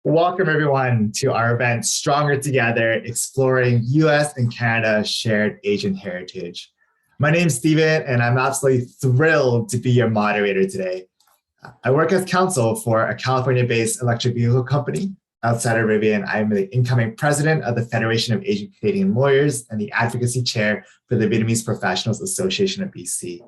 Welcome everyone to our event, Stronger Together, Exploring US and Canada Shared Asian Heritage. My name is Steven and I'm absolutely thrilled to be your moderator today. I work as counsel for a California-based electric vehicle company outside of Rivian. I'm the incoming president of the Federation of Asian Canadian Lawyers and the advocacy chair for the Vietnamese Professionals Association of BC.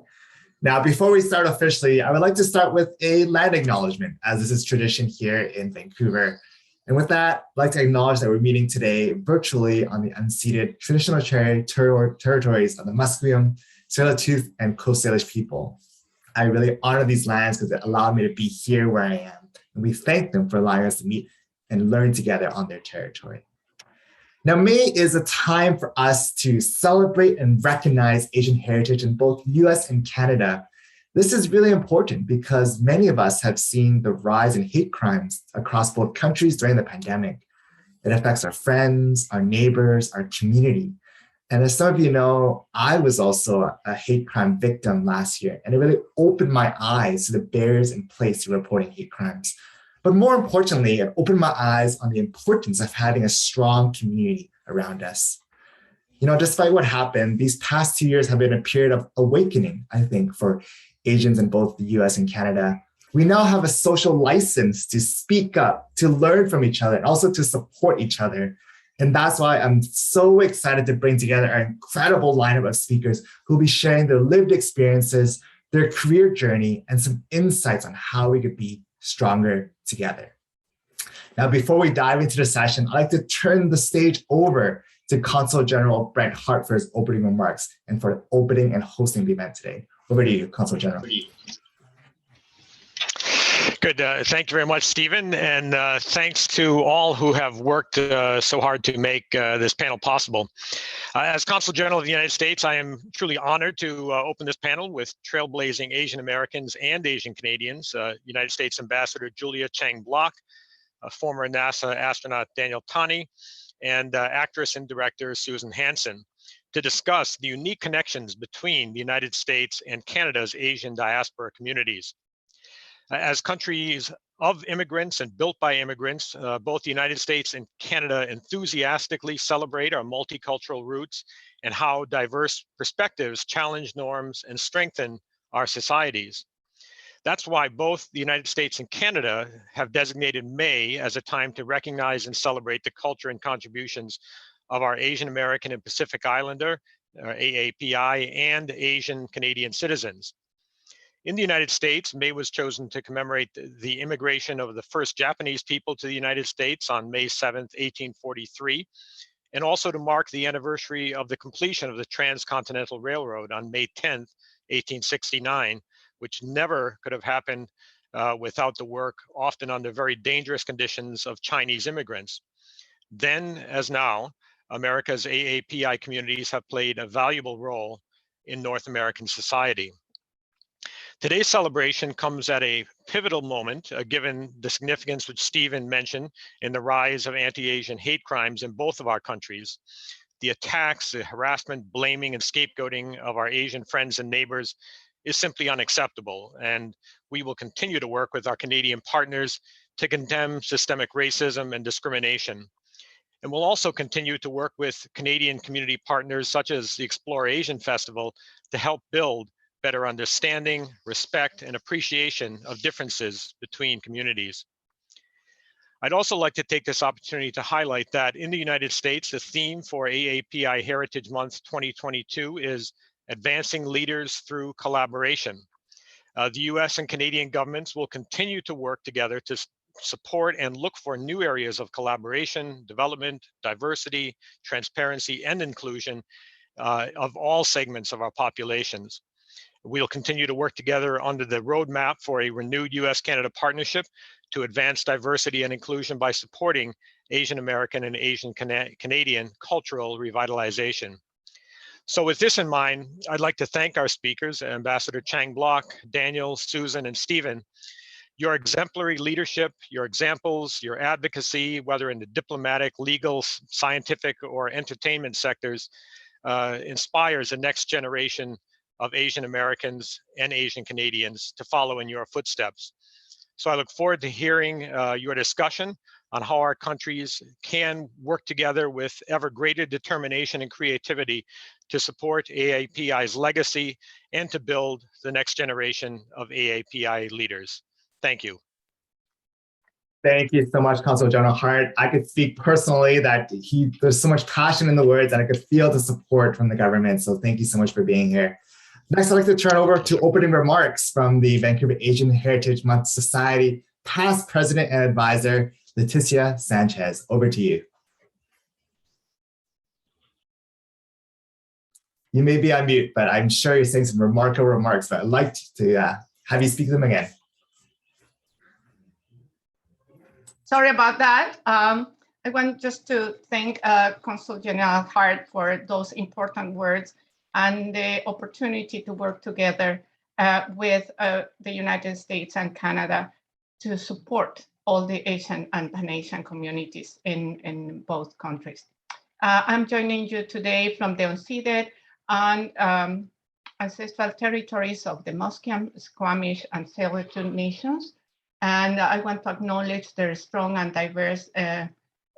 Now, before we start officially, I would like to start with a land acknowledgement, as this is tradition here in Vancouver. And with that, I'd like to acknowledge that we're meeting today virtually on the unceded traditional territories of the Musqueam, Tsleil-Waututh, and Coast Salish people. I really honor these lands because it allowed me to be here where I am, and we thank them for allowing us to meet and learn together on their territory. Now, May is a time for us to celebrate and recognize Asian heritage in both US and Canada. This is really important because many of us have seen the rise in hate crimes across both countries during the pandemic. It affects our friends, our neighbors, our community. And as some of you know, I was also a hate crime victim last year, and it really opened my eyes to the barriers in place to reporting hate crimes. But more importantly, it opened my eyes on the importance of having a strong community around us. You know, despite what happened, these past 2 years have been a period of awakening, I think, for Asians in both the US and Canada. We now have a social license to speak up, to learn from each other, and also to support each other. And that's why I'm so excited to bring together an incredible lineup of speakers who will be sharing their lived experiences, their career journey, and some insights on how we could be stronger together. Now, before we dive into the session, I'd like to turn the stage over to Consul General Brent Hart for his opening remarks and for opening and hosting the event today. Over to you, Consul General. Good. Thank you very much, Stephen. And thanks to all who have worked so hard to make this panel possible. As Consul General of the United States, I am truly honored to open this panel with trailblazing Asian Americans and Asian Canadians, United States Ambassador Julia Chang Bloch, former NASA astronaut Daniel Tani, and actress and director Susan Hanson, to discuss the unique connections between the United States and Canada's Asian diaspora communities. As countries of immigrants and built by immigrants, both the United States and Canada enthusiastically celebrate our multicultural roots and how diverse perspectives challenge norms and strengthen our societies. That's why both the United States and Canada have designated May as a time to recognize and celebrate the culture and contributions of our Asian American and Pacific Islander, AAPI, and Asian Canadian citizens. In the United States, May was chosen to commemorate the immigration of the first Japanese people to the United States on May 7th, 1843, and also to mark the anniversary of the completion of the Transcontinental Railroad on May 10th, 1869, which never could have happened without the work, often under very dangerous conditions, of Chinese immigrants. Then, as now, America's AAPI communities have played a valuable role in North American society. Today's celebration comes at a pivotal moment, given the significance which Stephen mentioned in the rise of anti-Asian hate crimes in both of our countries. The attacks, the harassment, blaming, and scapegoating of our Asian friends and neighbors is simply unacceptable, and we will continue to work with our Canadian partners to condemn systemic racism and discrimination. And we'll also continue to work with Canadian community partners such as the explorASIAN Festival to help build better understanding, respect, and appreciation of differences between communities. I'd also like to take this opportunity to highlight that in the United States, the theme for AAPI Heritage Month 2022 is Advancing Leaders Through Collaboration. The US and Canadian governments will continue to work together to support and look for new areas of collaboration, development, diversity, transparency, and inclusion of all segments of our populations. We'll continue to work together under the roadmap for a renewed US-Canada partnership to advance diversity and inclusion by supporting Asian American and Asian Canadian cultural revitalization. So with this in mind, I'd like to thank our speakers, Ambassador Chang Bloch, Daniel, Susan, and Stephen. Your exemplary leadership, your examples, your advocacy, whether in the diplomatic, legal, scientific, or entertainment sectors, inspires the next generation of Asian Americans and Asian Canadians to follow in your footsteps. So I look forward to hearing your discussion on how our countries can work together with ever greater determination and creativity to support AAPI's legacy and to build the next generation of AAPI leaders. Thank you. Thank you so much, Consul General Hart. I could speak personally that there's so much passion in the words and I could feel the support from the government. So thank you so much for being here. Next, I'd like to turn over to opening remarks from the Vancouver Asian Heritage Month Society past president and advisor, Leticia Sanchez. Over to you. You may be on mute, but I'm sure you're saying some remarkable remarks, but I'd like to have you speak them again. Sorry about that. I want just to thank Consul General Hart for those important words and the opportunity to work together with the United States and Canada to support all the Asian and Pan-Asian communities in both countries. I'm joining you today from the unceded and ancestral territories of the Musqueam, Squamish, and Tsleil-Waututh nations. And I want to acknowledge their strong and diverse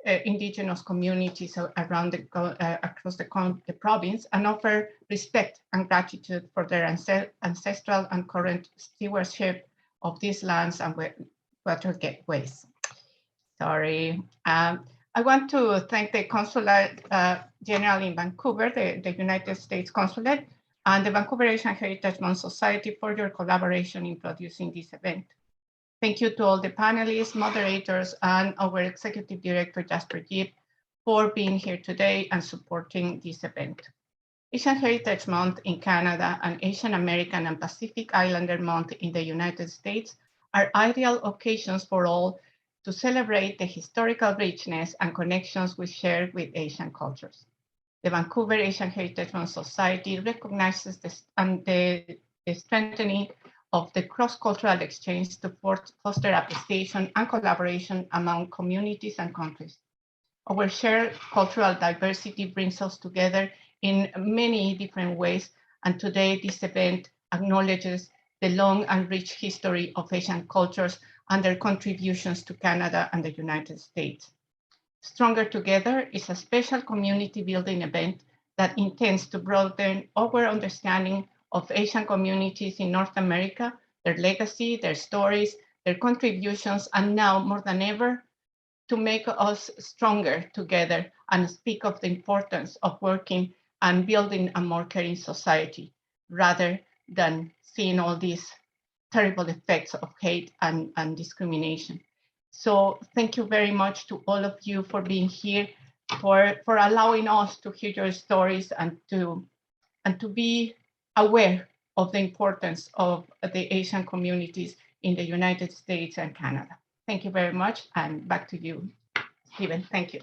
indigenous communities around across the province and offer respect and gratitude for their ancestral and current stewardship of these lands and water gateways. Sorry. I want to thank the Consulate General in Vancouver, the United States Consulate, and the Vancouver Asian Heritage Month Society for your collaboration in producing this event. Thank you to all the panelists, moderators, and our Executive Director, Jasper Yip, for being here today and supporting this event. Asian Heritage Month in Canada and Asian American and Pacific Islander Month in the United States are ideal occasions for all to celebrate the historical richness and connections we share with Asian cultures. The Vancouver Asian Heritage Month Society recognizes the strengthening of the cross-cultural exchange to foster appreciation and collaboration among communities and countries. Our shared cultural diversity brings us together in many different ways, and today this event acknowledges the long and rich history of Asian cultures and their contributions to Canada and the United States. Stronger Together is a special community building event that intends to broaden our understanding of Asian communities in North America, their legacy, their stories, their contributions, and now more than ever, to make us stronger together and speak of the importance of working and building a more caring society, rather than seeing all these terrible effects of hate and discrimination. So thank you very much to all of you for being here, for allowing us to hear your stories and to be aware of the importance of the Asian communities in the United States and Canada. Thank you very much, and back to you, Steven. Thank you.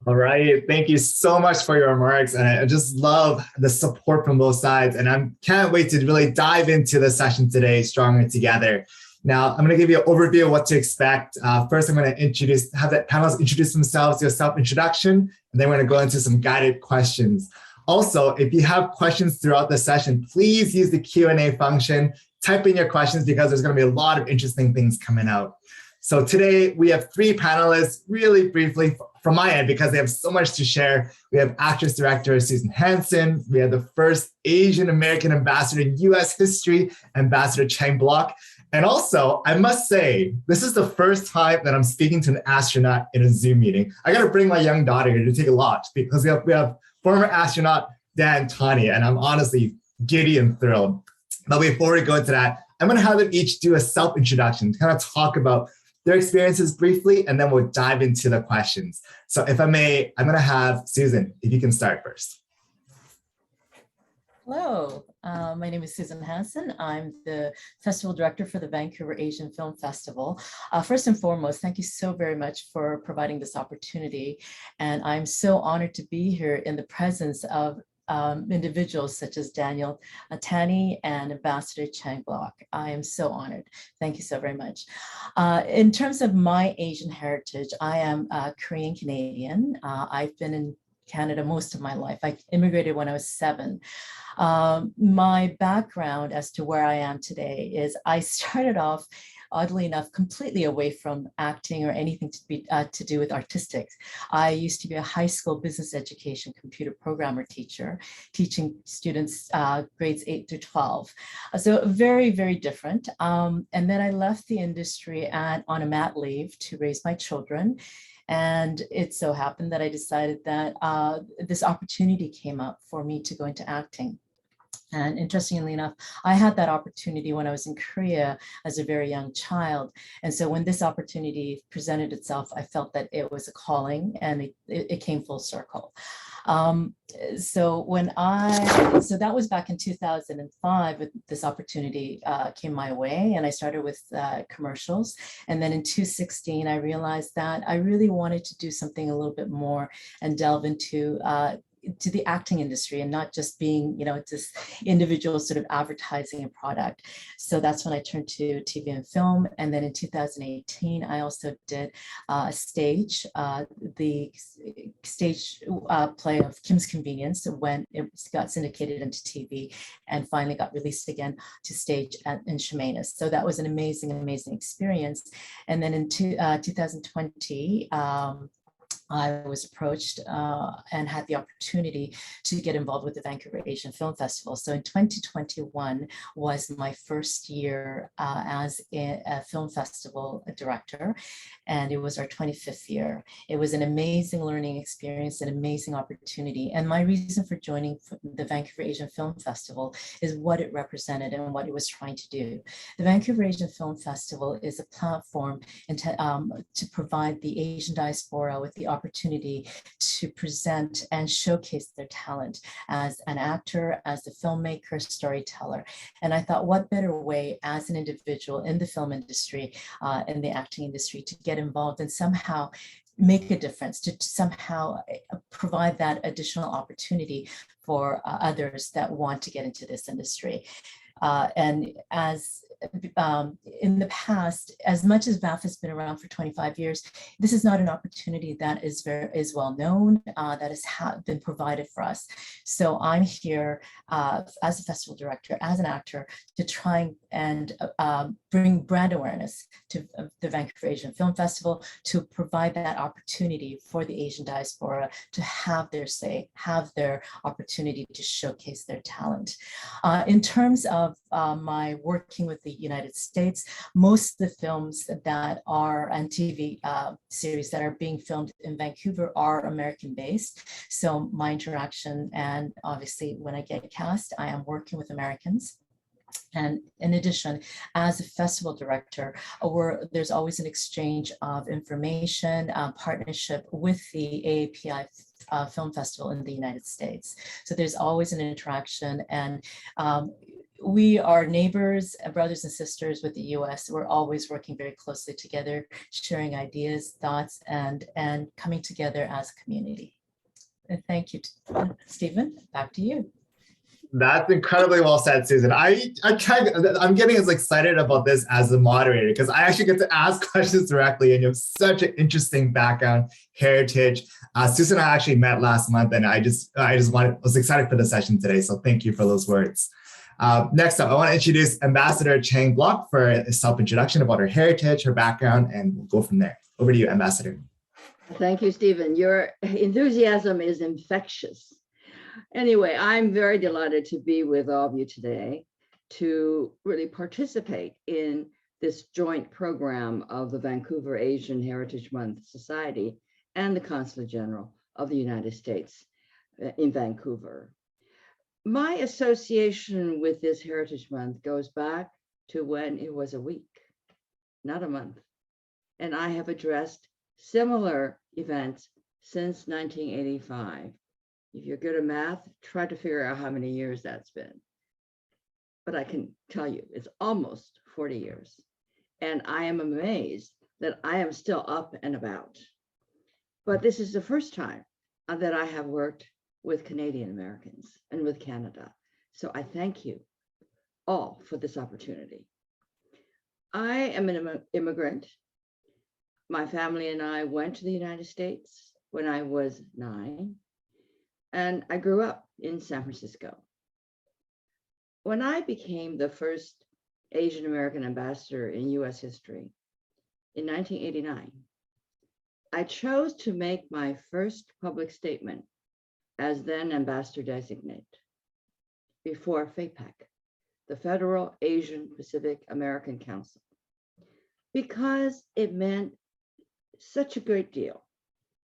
All right, thank you so much for your remarks, and I just love the support from both sides, and I can't wait to really dive into the session today, Stronger Together. Now, I'm going to give you an overview of what to expect. First, I'm going to have the panelists introduce themselves, do a self-introduction, and then we're going to go into some guided questions. Also, if you have questions throughout the session, please use the Q&A function, type in your questions because there's going to be a lot of interesting things coming out. So today we have three panelists, really briefly from my end, because they have so much to share. We have actress director Susan Hanson. We have the first Asian American ambassador in US history, Ambassador Chang Bloch. And also, I must say, this is the first time that I'm speaking to an astronaut in a Zoom meeting. I got to bring my young daughter here to take a lot because we have former astronaut Dan Tani, and I'm honestly giddy and thrilled. But before we go into that, I'm going to have them each do a self-introduction, kind of talk about their experiences briefly, and then we'll dive into the questions. So if I may, I'm going to have Susan, if you can start first. Hello, my name is Susan Hanson. I'm the Festival Director for the Vancouver Asian Film Festival. First and foremost, thank you so very much for providing this opportunity. And I'm so honored to be here in the presence of individuals such as Daniel Tani and Ambassador Chang Bloch. I am so honored. Thank you so very much. In terms of my Asian heritage, I am Korean Canadian. I've been in Canada most of my life. I immigrated when I was 7. My background as to where I am today is I started off oddly enough, completely away from acting or anything to do with artistics. I used to be a high school business education computer programmer teacher, teaching students grades 8 through 12. So very, very different. And then I left the industry on a mat leave to raise my children. And it so happened that I decided that this opportunity came up for me to go into acting. And interestingly enough, I had that opportunity when I was in Korea as a very young child. And so when this opportunity presented itself, I felt that it was a calling, and it came full circle. So that was back in 2005, when this opportunity came my way, and I started with commercials. And then in 2016, I realized that I really wanted to do something a little bit more and delve into to the acting industry, and not just being, this individual sort of advertising a product. So that's when I turned to TV and film. And then in 2018, I also did a stage, the stage play of Kim's Convenience, when it got syndicated into TV and finally got released again to stage in Chemainus. So that was an amazing, amazing experience. And then in 2020, I was approached and had the opportunity to get involved with the Vancouver Asian Film Festival. So in 2021 was my first year as a film festival director, and it was our 25th year. It was an amazing learning experience, an amazing opportunity. And my reason for joining the Vancouver Asian Film Festival is what it represented and what it was trying to do. The Vancouver Asian Film Festival is a platform to provide the Asian diaspora with the opportunity to present and showcase their talent as an actor, as a filmmaker, storyteller. And I thought, what better way as an individual in the film industry, in the acting industry, to get involved and somehow make a difference, to somehow provide that additional opportunity for others that want to get into this industry. And as in the past, as much as VAF has been around for 25 years, this is not an opportunity that is well known, that has been provided for us. So I'm here as a festival director, as an actor, to try and bring brand awareness to the Vancouver Asian Film Festival, to provide that opportunity for the Asian diaspora to have their say, have their opportunity to showcase their talent. In terms of my working with the United States, most of the films that are and TV series that are being filmed in Vancouver are American based. So my interaction, and obviously when I get cast, I am working with Americans. And in addition, as a festival director, there's always an exchange of information, partnership with the AAPI Film Festival in the United States. So there's always an interaction, and we are neighbors, brothers and sisters with the US. We're always working very closely together, sharing ideas, thoughts, and coming together as a community. And thank you, Steven. Back to you. That's incredibly well said, Susan. I'm getting as excited about this as a moderator, because I actually get to ask questions directly, and you have such an interesting background, heritage. Susan and I actually met last month, and I was excited for the session today. So thank you for those words. Next up, I want to introduce Ambassador Chang Bloch for a self-introduction about her heritage, her background, and we'll go from there. Over to you, Ambassador. Thank you, Steven. Your enthusiasm is infectious. Anyway, I'm very delighted to be with all of you today to really participate in this joint program of the Vancouver Asian Heritage Month Society and the Consulate General of the United States in Vancouver. My association with this Heritage Month goes back to when it was a week, not a month. And I have addressed similar events since 1985. If you're good at math, try to figure out how many years that's been. But I can tell you, it's almost 40 years. And I am amazed that I am still up and about. But this is the first time that I have worked with Canadian Americans and with Canada. So I thank you all for this opportunity. I am an immigrant. My family and I went to the United States when I was 9, and I grew up in San Francisco. When I became the first Asian American ambassador in US history in 1989, I chose to make my first public statement as then ambassador designate before FAPAC, the Federal Asian Pacific American Council, because it meant such a great deal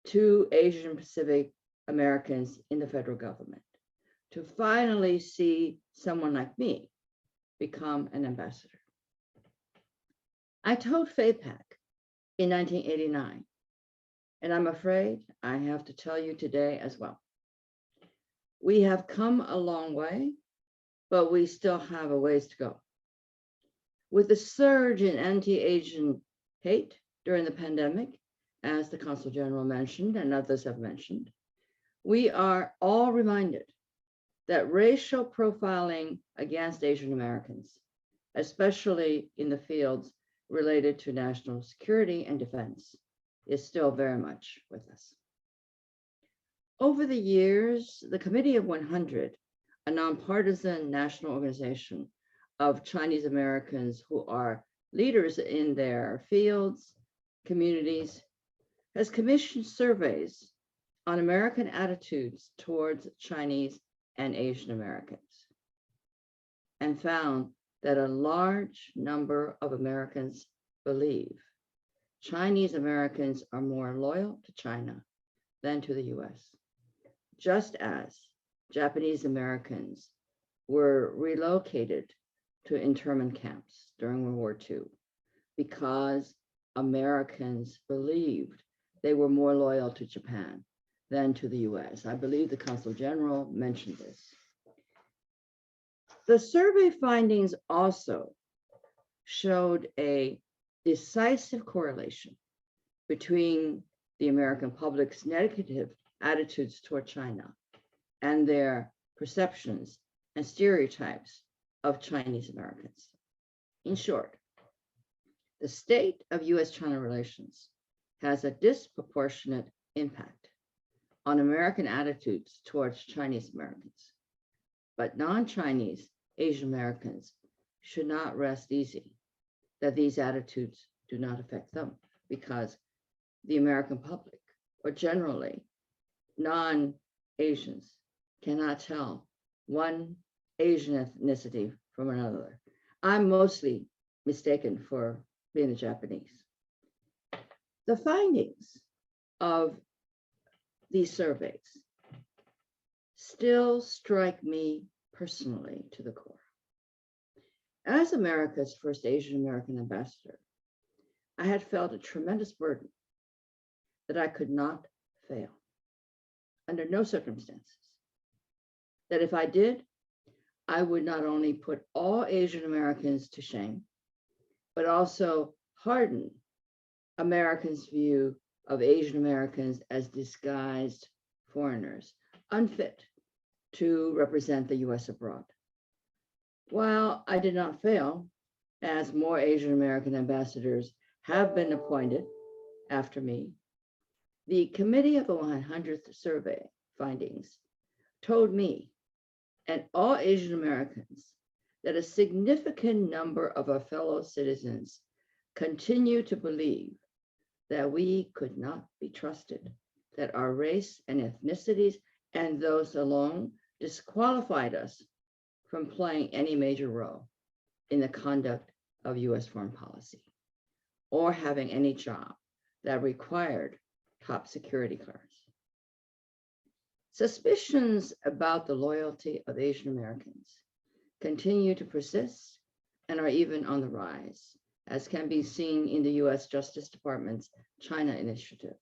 to Asian Pacific Americans in the federal government to finally see someone like me become an ambassador. I told FAPAC in 1989, and I'm afraid I have to tell you today as well. We have come a long way, but we still have a ways to go. With the surge in anti-Asian hate during the pandemic, as the Consul General mentioned and others have mentioned, we are all reminded that racial profiling against Asian Americans, especially in the fields related to national security and defense, is still very much with us. Over the years, the Committee of 100, a nonpartisan national organization of Chinese Americans who are leaders in their fields, communities, has commissioned surveys on American attitudes towards Chinese and Asian Americans, and found that a large number of Americans believe Chinese Americans are more loyal to China than to the US, just as Japanese Americans were relocated to internment camps during World War II because Americans believed they were more loyal to Japan than to the US. I believe the Consul General mentioned this. The survey findings also showed a decisive correlation between the American public's negative attitudes toward China and their perceptions and stereotypes of Chinese Americans. In short, the state of US-China relations has a disproportionate impact on American attitudes towards Chinese Americans, but non-Chinese Asian Americans should not rest easy that these attitudes do not affect them, because the American public, or generally non-Asians, cannot tell one Asian ethnicity from another. I'm mostly mistaken for being a Japanese. The findings of these surveys still strike me personally to the core. As America's first Asian American ambassador, I had felt a tremendous burden that I could not fail under no circumstances. That if I did, I would not only put all Asian Americans to shame, but also harden Americans' view of Asian Americans as disguised foreigners, unfit to represent the US abroad. While I did not fail, as more Asian American ambassadors have been appointed after me, the Committee of the 100th survey findings told me and all Asian Americans that a significant number of our fellow citizens continue to believe that we could not be trusted, that our race and ethnicities and those alone disqualified us from playing any major role in the conduct of US foreign policy or having any job that required top security clearance. Suspicions about the loyalty of Asian Americans continue to persist and are even on the rise, as can be seen in the US Justice Department's China Initiative,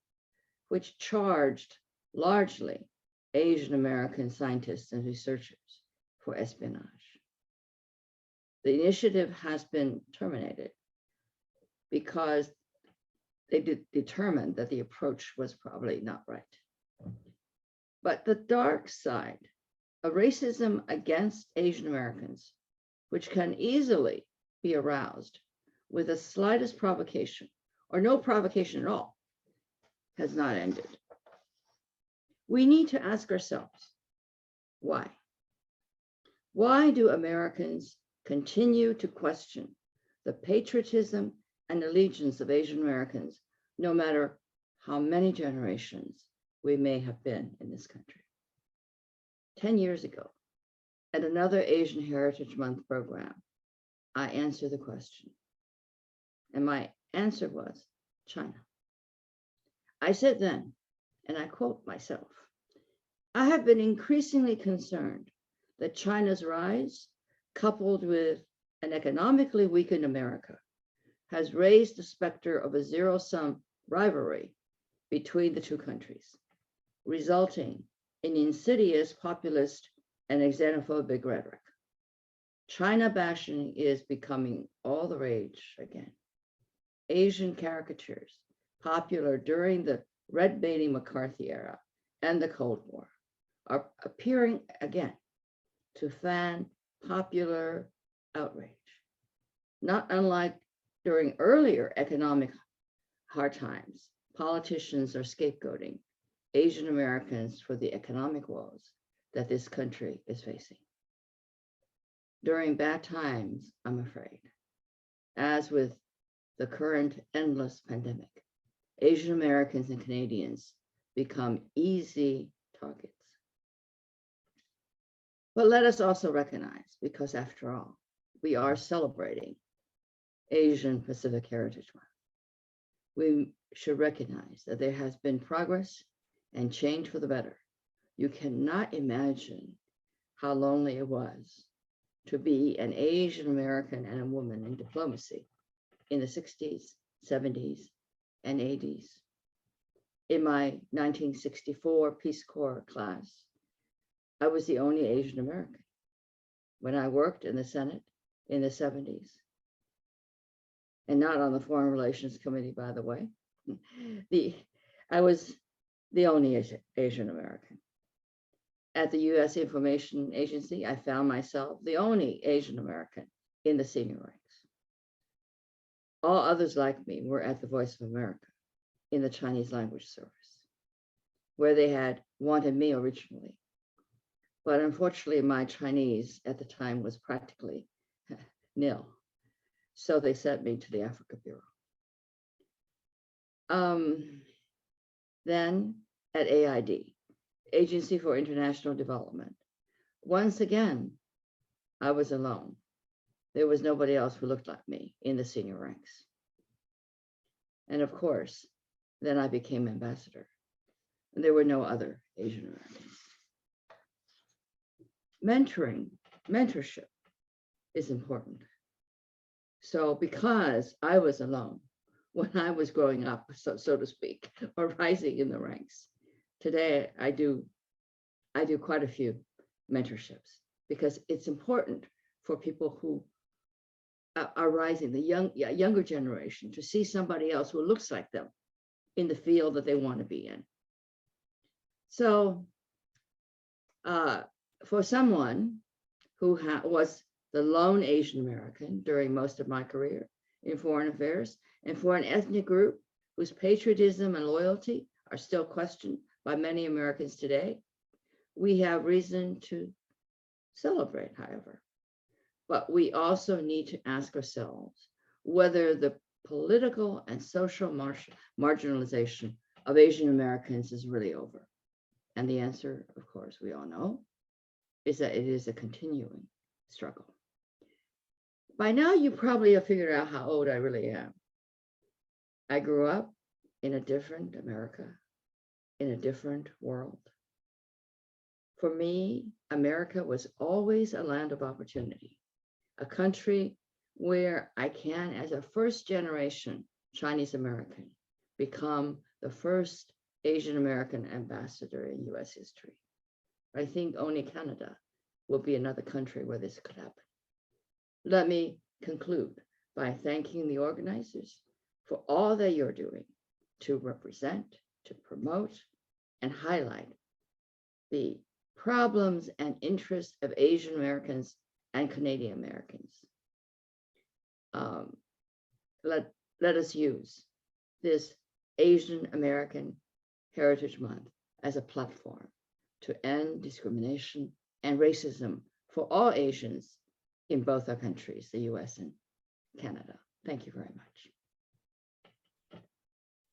which charged largely Asian American scientists and researchers for espionage. The initiative has been terminated because they determined that the approach was probably not right. But the dark side of racism against Asian Americans, which can easily be aroused with the slightest provocation or no provocation at all, has not ended. We need to ask ourselves, why? Why do Americans continue to question the patriotism and allegiance of Asian Americans, no matter how many generations we may have been in this country. 10 years ago, at another Asian Heritage Month program, I answered the question. And my answer was China. I said then, and I quote myself, I have been increasingly concerned that China's rise, coupled with an economically weakened America, has raised the specter of a zero-sum rivalry between the two countries, resulting in insidious populist and xenophobic rhetoric. China bashing is becoming all the rage again. Asian caricatures, popular during the red-baiting McCarthy era and the Cold War, are appearing again to fan popular outrage. Not unlike during earlier economic hard times, politicians are scapegoating Asian Americans for the economic woes that this country is facing. During bad times, I'm afraid, as with the current endless pandemic, Asian Americans and Canadians become easy targets. But let us also recognize, because after all, we are celebrating Asian Pacific Heritage Month, we should recognize that there has been progress and change for the better. You cannot imagine how lonely it was to be an Asian American and a woman in diplomacy in the 60s, 70s, and 80s. In my 1964 Peace Corps class, I was the only Asian American. When I worked in the Senate in the 70s, and not on the Foreign Relations Committee, by the way, I was the only Asian American. At the US Information Agency, I found myself the only Asian American in the senior ranks. All others like me were at the Voice of America in the Chinese language service, where they had wanted me originally. But unfortunately, my Chinese at the time was practically nil. So they sent me to the Africa Bureau. Then at AID, Agency for International Development, once again, I was alone. There was nobody else who looked like me in the senior ranks. And of course, then I became ambassador. And there were no other Asian Americans. Mentorship is important. So because I was alone when I was growing up, so to speak, or rising in the ranks, today I do quite a few mentorships because it's important for people who are rising, the younger generation, to see somebody else who looks like them in the field that they want to be in. So for someone who was the lone Asian American during most of my career in foreign affairs, and for an ethnic group whose patriotism and loyalty are still questioned by many Americans today, we have reason to celebrate, however. But we also need to ask ourselves whether the political and social marginalization of Asian Americans is really over. And the answer, of course, we all know, is that it is a continuing struggle. By now, you probably have figured out how old I really am. I grew up in a different America, in a different world. For me, America was always a land of opportunity, a country where I can, as a first generation Chinese American, become the first Asian American ambassador in US history. I think only Canada will be another country where this could happen. Let me conclude by thanking the organizers for all that you're doing to represent, to promote, and highlight the problems and interests of Asian Americans and Canadian Americans. Let us use this Asian American Heritage Month as a platform to end discrimination and racism for all Asians in both our countries, the US and Canada. Thank you very much.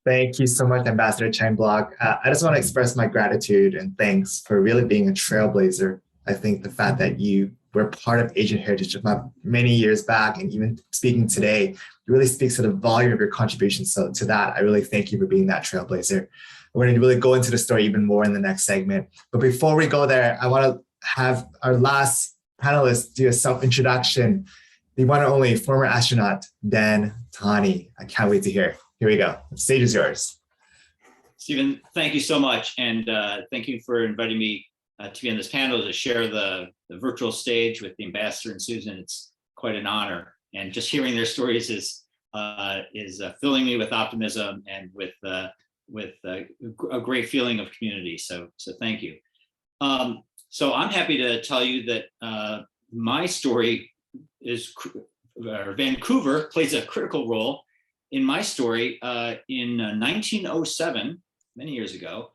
Thank you so much, Ambassador Chang Bloch. I just want to express my gratitude and thanks for really being a trailblazer. I think the fact that you were part of Asian heritage many years back and even speaking today really speaks to the volume of your contributions. So to that, I really thank you for being that trailblazer. We're going to really go into the story even more in the next segment. But before we go there, I want to have our last panelist do a self-introduction. The one and only former astronaut, Dan Tani. I can't wait to hear. Here we go. The stage is yours. Steven, thank you so much. And thank you for inviting me to be on this panel to share the virtual stage with the ambassador and Susan. It's quite an honor. And just hearing their stories is filling me with optimism and with a great feeling of community. So thank you. So I'm happy to tell you that my story is, Vancouver plays a critical role in my story. In 1907, many years ago,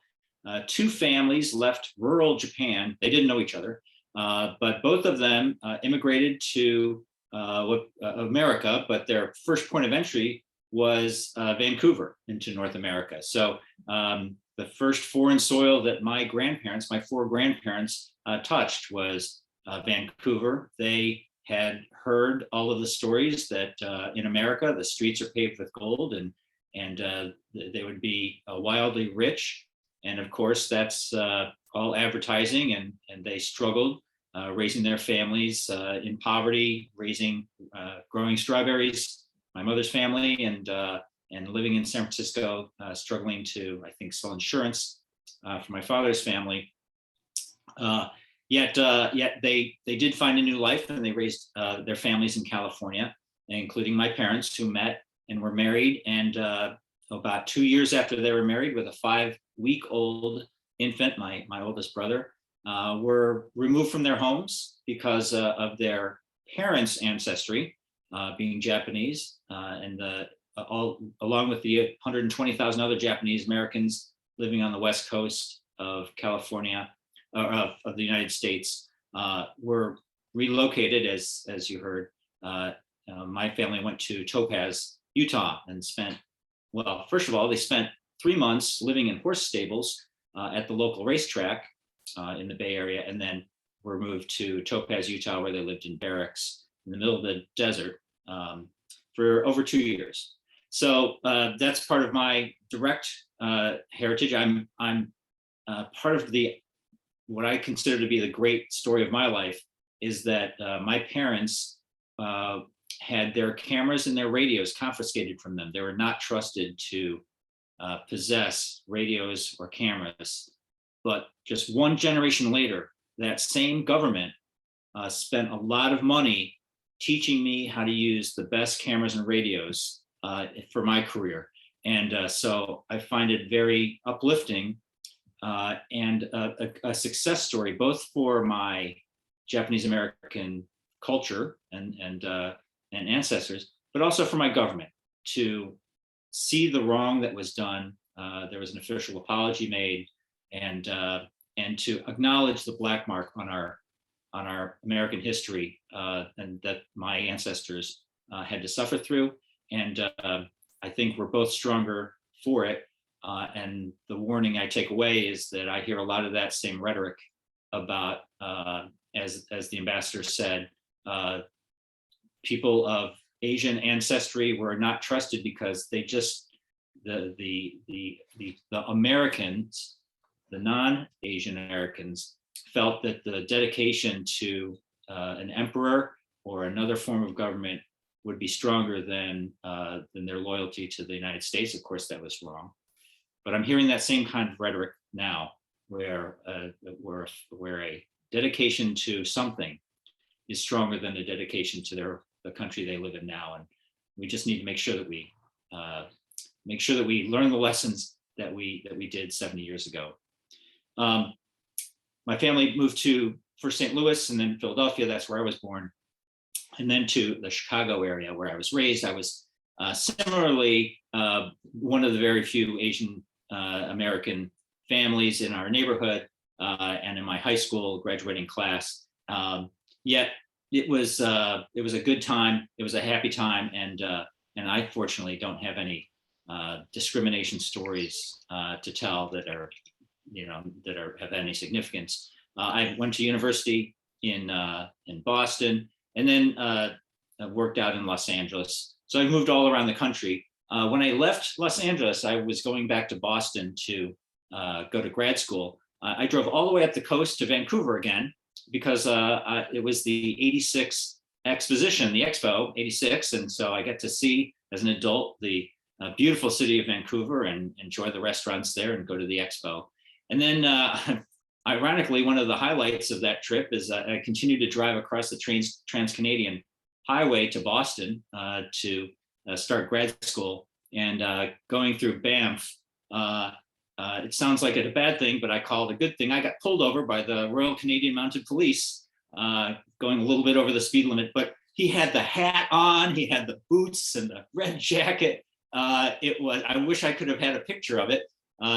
two families left rural Japan. They didn't know each other, but both of them immigrated to America, but their first point of entry was Vancouver into North America. So the first foreign soil that my four grandparents touched was Vancouver. They had heard all of the stories that in America, the streets are paved with gold and they would be wildly rich. And of course, that's all advertising, and they struggled raising their families in poverty, growing strawberries, my mother's family, and living in San Francisco, struggling to, I think, sell insurance for my father's family. Yet they did find a new life, and they raised their families in California, including my parents, who met and were married. And about 2 years after they were married, with a 5-week-old infant, my oldest brother, were removed from their homes because of their parents' ancestry, being Japanese, and along with the 120,000 other Japanese Americans living on the west coast of California, of the United States, were relocated, as you heard. My family went to Topaz, Utah, and first of all, they spent 3 months living in horse stables at the local racetrack in the Bay Area, and then were moved to Topaz, Utah, where they lived in barracks in the middle of the desert for over 2 years. So that's part of my direct heritage. I'm part of what I consider to be the great story of my life is that my parents had their cameras and their radios confiscated from them. They were not trusted to possess radios or cameras. But just one generation later, that same government spent a lot of money teaching me how to use the best cameras and radios for my career. And so I find it very uplifting and a success story, both for my Japanese American culture and ancestors, but also for my government to see the wrong that was done. There was an official apology made, and to acknowledge the black mark on our American history, and that my ancestors had to suffer through. And I think we're both stronger for it. And the warning I take away is that I hear a lot of that same rhetoric about, as the ambassador said, people of Asian ancestry were not trusted because they just, the Americans, the non-Asian Americans, felt that the dedication to an emperor or another form of government would be stronger than their loyalty to the United States. Of course, that was wrong. But I'm hearing that same kind of rhetoric now, where a dedication to something is stronger than a dedication to the country they live in now. And we just need to make sure that we learn the lessons that we did 70 years ago. My family moved to first St. Louis and then Philadelphia. That's where I was born, and then to the Chicago area where I was raised. I was similarly one of the very few Asian American families in our neighborhood and in my high school graduating class. Yet it was a good time. It was a happy time, and I fortunately don't have any discrimination stories to tell that are, have any significance. I went to university in Boston, and then worked out in Los Angeles. So I moved all around the country. When I left Los Angeles, I was going back to Boston to go to grad school. I drove all the way up the coast to Vancouver again, because it was the 86 exposition, the Expo 86. And so I got to see, as an adult, the beautiful city of Vancouver and enjoy the restaurants there and go to the Expo. And then ironically, one of the highlights of that trip is I continued to drive across the Trans-Canadian Highway to Boston to start grad school. And going through Banff, it sounds like a bad thing, but I call it a good thing. I got pulled over by the Royal Canadian Mounted Police, going a little bit over the speed limit, but he had the hat on, he had the boots and the red jacket. I wish I could have had a picture of it.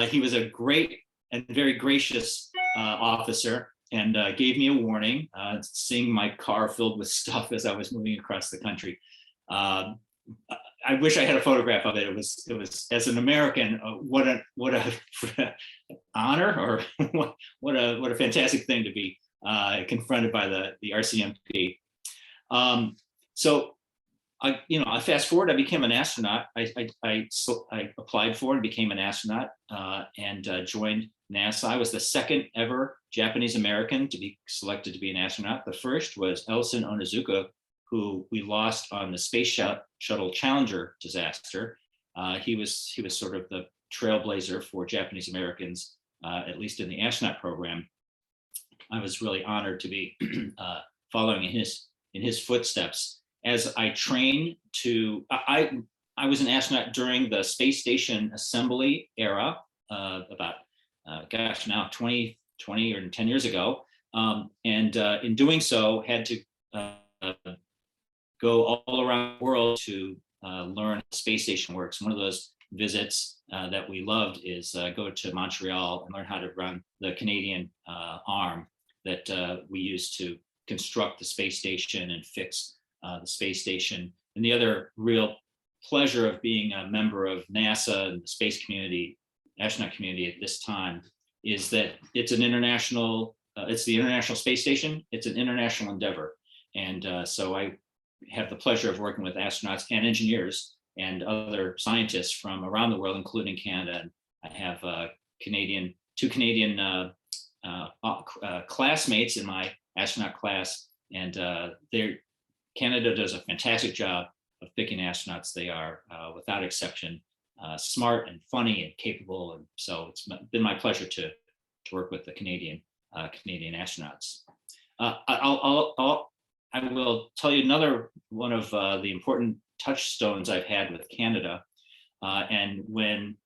He was a great and very gracious officer, and gave me a warning, seeing my car filled with stuff as I was moving across the country. I wish I had a photograph of it. It was as an American, what a honor, or what a fantastic thing to be confronted by the RCMP. So I fast forward. I became an astronaut. I applied for and became an astronaut and joined NASA. I was the second ever Japanese American to be selected to be an astronaut. The first was Ellison Onizuka, who we lost on the Space Shuttle Challenger disaster. He was sort of the trailblazer for Japanese Americans, at least in the astronaut program. I was really honored to be following in his footsteps. As I trained to, I was an astronaut during the space station assembly era, about, now 20 or 10 years ago. And in doing so, had to go all around the world to learn how the space station works. One of those visits that we loved is go to Montreal and learn how to run the Canadian arm that we used to construct the space station and fix the space station. And the other real pleasure of being a member of NASA and the space community, astronaut community at this time, is that it's an international, it's the International Space Station. It's an international endeavor. And so I have the pleasure of working with astronauts and engineers and other scientists from around the world, including Canada. And I have two Canadian classmates in my astronaut class, and Canada does a fantastic job of picking astronauts. They are, without exception, smart and funny and capable. And so it's been my pleasure to work with the Canadian astronauts. I will tell you another one of the important touchstones I've had with Canada. And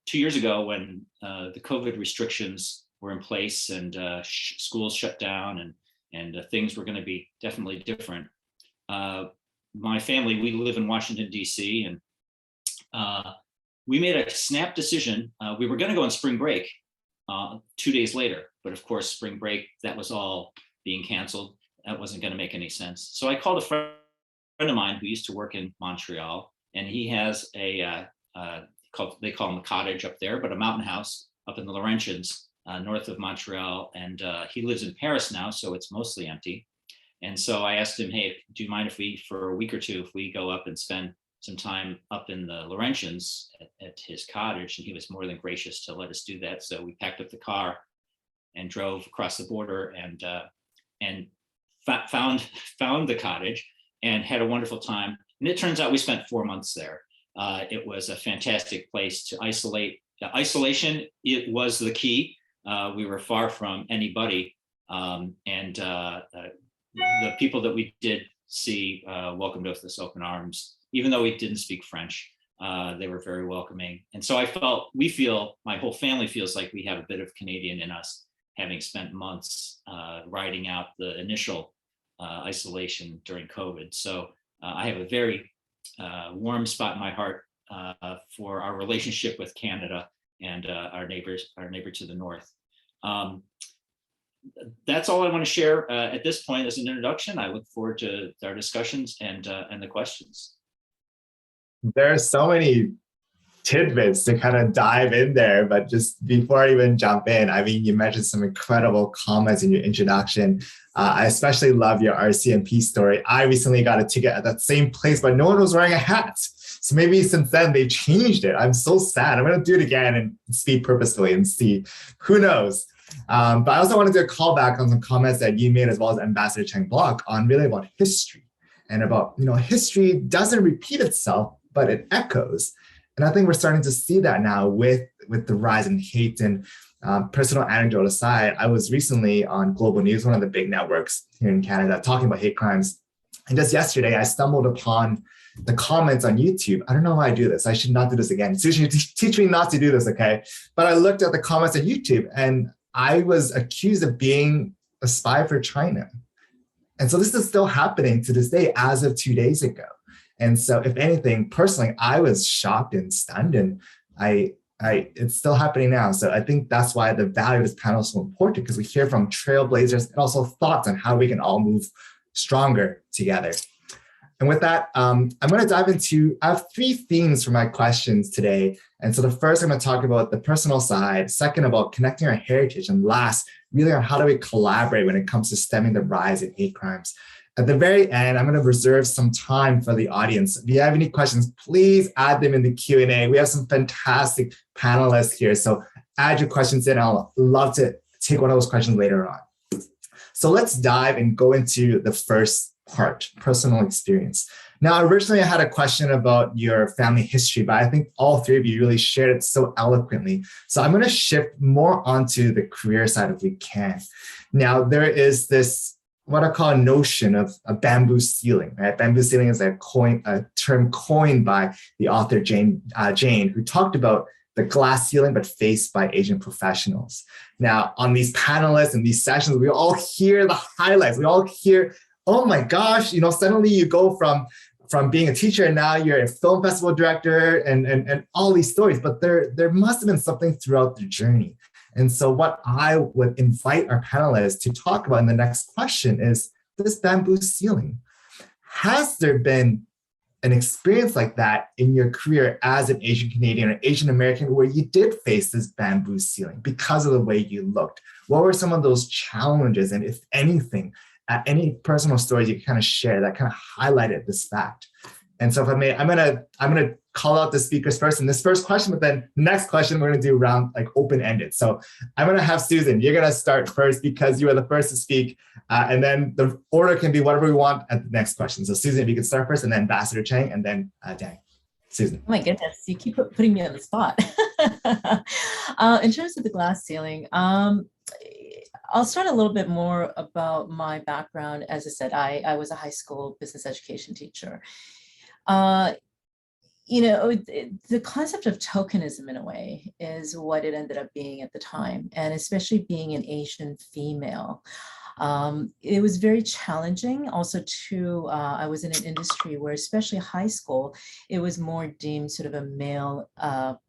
2 years ago, when the COVID restrictions were in place and schools shut down and things were going to be definitely different, my family, we live in Washington, D.C., and we made a snap decision. We were going to go on spring break 2 days later, but of course, spring break, that was all being canceled. That wasn't going to make any sense. So I called a friend of mine who used to work in Montreal, and he has they call them a cottage up there, but a mountain house up in the Laurentians, north of Montreal. And he lives in Paris now, so it's mostly empty. And so I asked him, hey, do you mind if we, for a week or two, if we go up and spend some time up in the Laurentians at his cottage? And he was more than gracious to let us do that. So we packed up the car and drove across the border and found the cottage and had a wonderful time. And it turns out we spent 4 months there. It was a fantastic place to isolate. Isolation, it was the key. We were far from anybody. And the people that we did see welcomed us with open arms, even though we didn't speak French. They were very welcoming. And so my whole family feels like we have a bit of Canadian in us, having spent months riding out the initial isolation during COVID. So I have a very warm spot in my heart for our relationship with Canada and our neighbor to the north. that's all I want to share at this point as an introduction. I look forward to our discussions and the questions. There are so many tidbits to kind of dive in there, but just before I even jump in, I mean, you mentioned some incredible comments in your introduction. I especially love your RCMP story. I recently got a ticket at that same place, but no one was wearing a hat. So maybe since then they changed it. I'm so sad. I'm going to do it again and speak purposefully and see. Who knows? But I also wanted to call back on some comments that you made, as well as Ambassador Chang Bloch, on really about history and about, history doesn't repeat itself, but it echoes. And I think we're starting to see that now with the rise in hate. And personal anecdote aside, I was recently on Global News, one of the big networks here in Canada, talking about hate crimes. And just yesterday, I stumbled upon the comments on YouTube. I don't know why I do this. I should not do this again. Teach me not to do this, okay? But I looked at the comments on YouTube, and I was accused of being a spy for China. And so this is still happening to this day as of 2 days ago. And so if anything, personally, I was shocked and stunned, and it's still happening now. So I think that's why the value of this panel is so important, because we hear from trailblazers and also thoughts on how we can all move stronger together. And with that, I'm going to dive into, I have 3 themes for my questions today. And so the first, I'm going to talk about the personal side, second, about connecting our heritage, and last, really on how do we collaborate when it comes to stemming the rise in hate crimes. At the very end, I'm going to reserve some time for the audience. If you have any questions, please add them in the Q&A. We have some fantastic panelists here, so add your questions in. I'll love to take one of those questions later on. So let's dive and go into the first part, personal experience. Now, originally I had a question about your family history, but I think all 3 of you really shared it so eloquently. So I'm going to shift more onto the career side if we can. Now, there is this, what I call a notion of a bamboo ceiling, right? Bamboo ceiling is a term coined by the author Jane, who talked about the glass ceiling, but faced by Asian professionals. Now, on these panelists and these sessions, we all hear the highlights. We all hear, oh my gosh, suddenly you go from being a teacher and now you're a film festival director and all these stories, but there must have been something throughout the journey. And so what I would invite our panelists to talk about in the next question is this bamboo ceiling. Has there been an experience like that in your career as an Asian Canadian or Asian American where you did face this bamboo ceiling because of the way you looked? What were some of those challenges? And if anything, any personal stories you can kind of share that kind of highlighted this fact? And so if I may, I'm gonna call out the speakers first in this first question, but then next question we're gonna do round like open-ended. So I'm gonna have Susan, you're gonna start first because you are the first to speak, and then the order can be whatever we want at the next question. So Susan, if you could start first, and then Ambassador Chang, and then Dang. Susan. Oh my goodness, you keep putting me on the spot. In terms of the glass ceiling, I'll start a little bit more about my background. As I said, I was a high school business education teacher. The concept of tokenism in a way is what it ended up being at the time, and especially being an Asian female. It was very challenging. Also, too, I was in an industry where, especially high school, it was more deemed sort of a male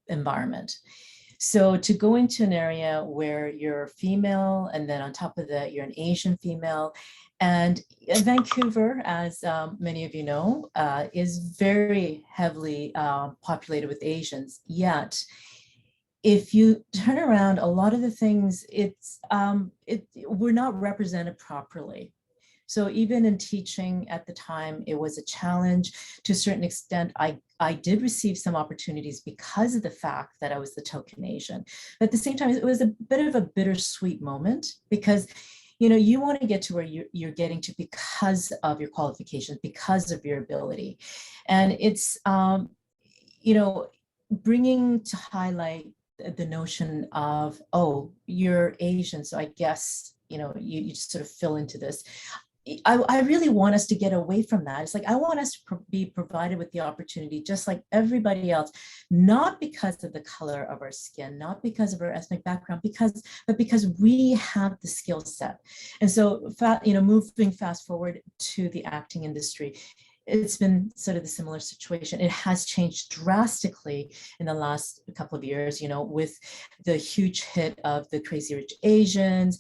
environment. So to go into an area where you're female, and then on top of that, you're an Asian female, and Vancouver, as many of you know, is very heavily populated with Asians. Yet, if you turn around, a lot of the things, we're not represented properly. So even in teaching at the time, it was a challenge. To a certain extent, I did receive some opportunities because of the fact that I was the token Asian. But at the same time, it was a bit of a bittersweet moment, because you want to get to where you're getting to because of your qualifications, because of your ability. And it's, bringing to highlight the notion of, oh, you're Asian, so I guess, you just sort of fill into this. I really want us to get away from that. It's like, I want us to be provided with the opportunity, just like everybody else, not because of the color of our skin, not because of our ethnic background, but because we have the skill set. And so, moving fast forward to the acting industry, it's been sort of the similar situation. It has changed drastically in the last couple of years, with the huge hit of the Crazy Rich Asians,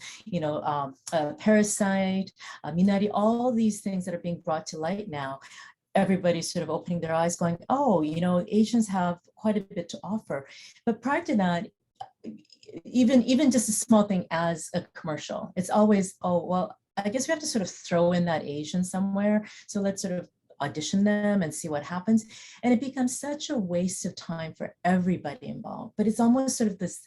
Parasite, Minari, all these things that are being brought to light now. Everybody's sort of opening their eyes going, oh, Asians have quite a bit to offer. But prior to that, even just a small thing as a commercial, it's always, oh, well, I guess we have to sort of throw in that Asian somewhere. So let's sort of audition them and see what happens. And it becomes such a waste of time for everybody involved. But it's almost sort of this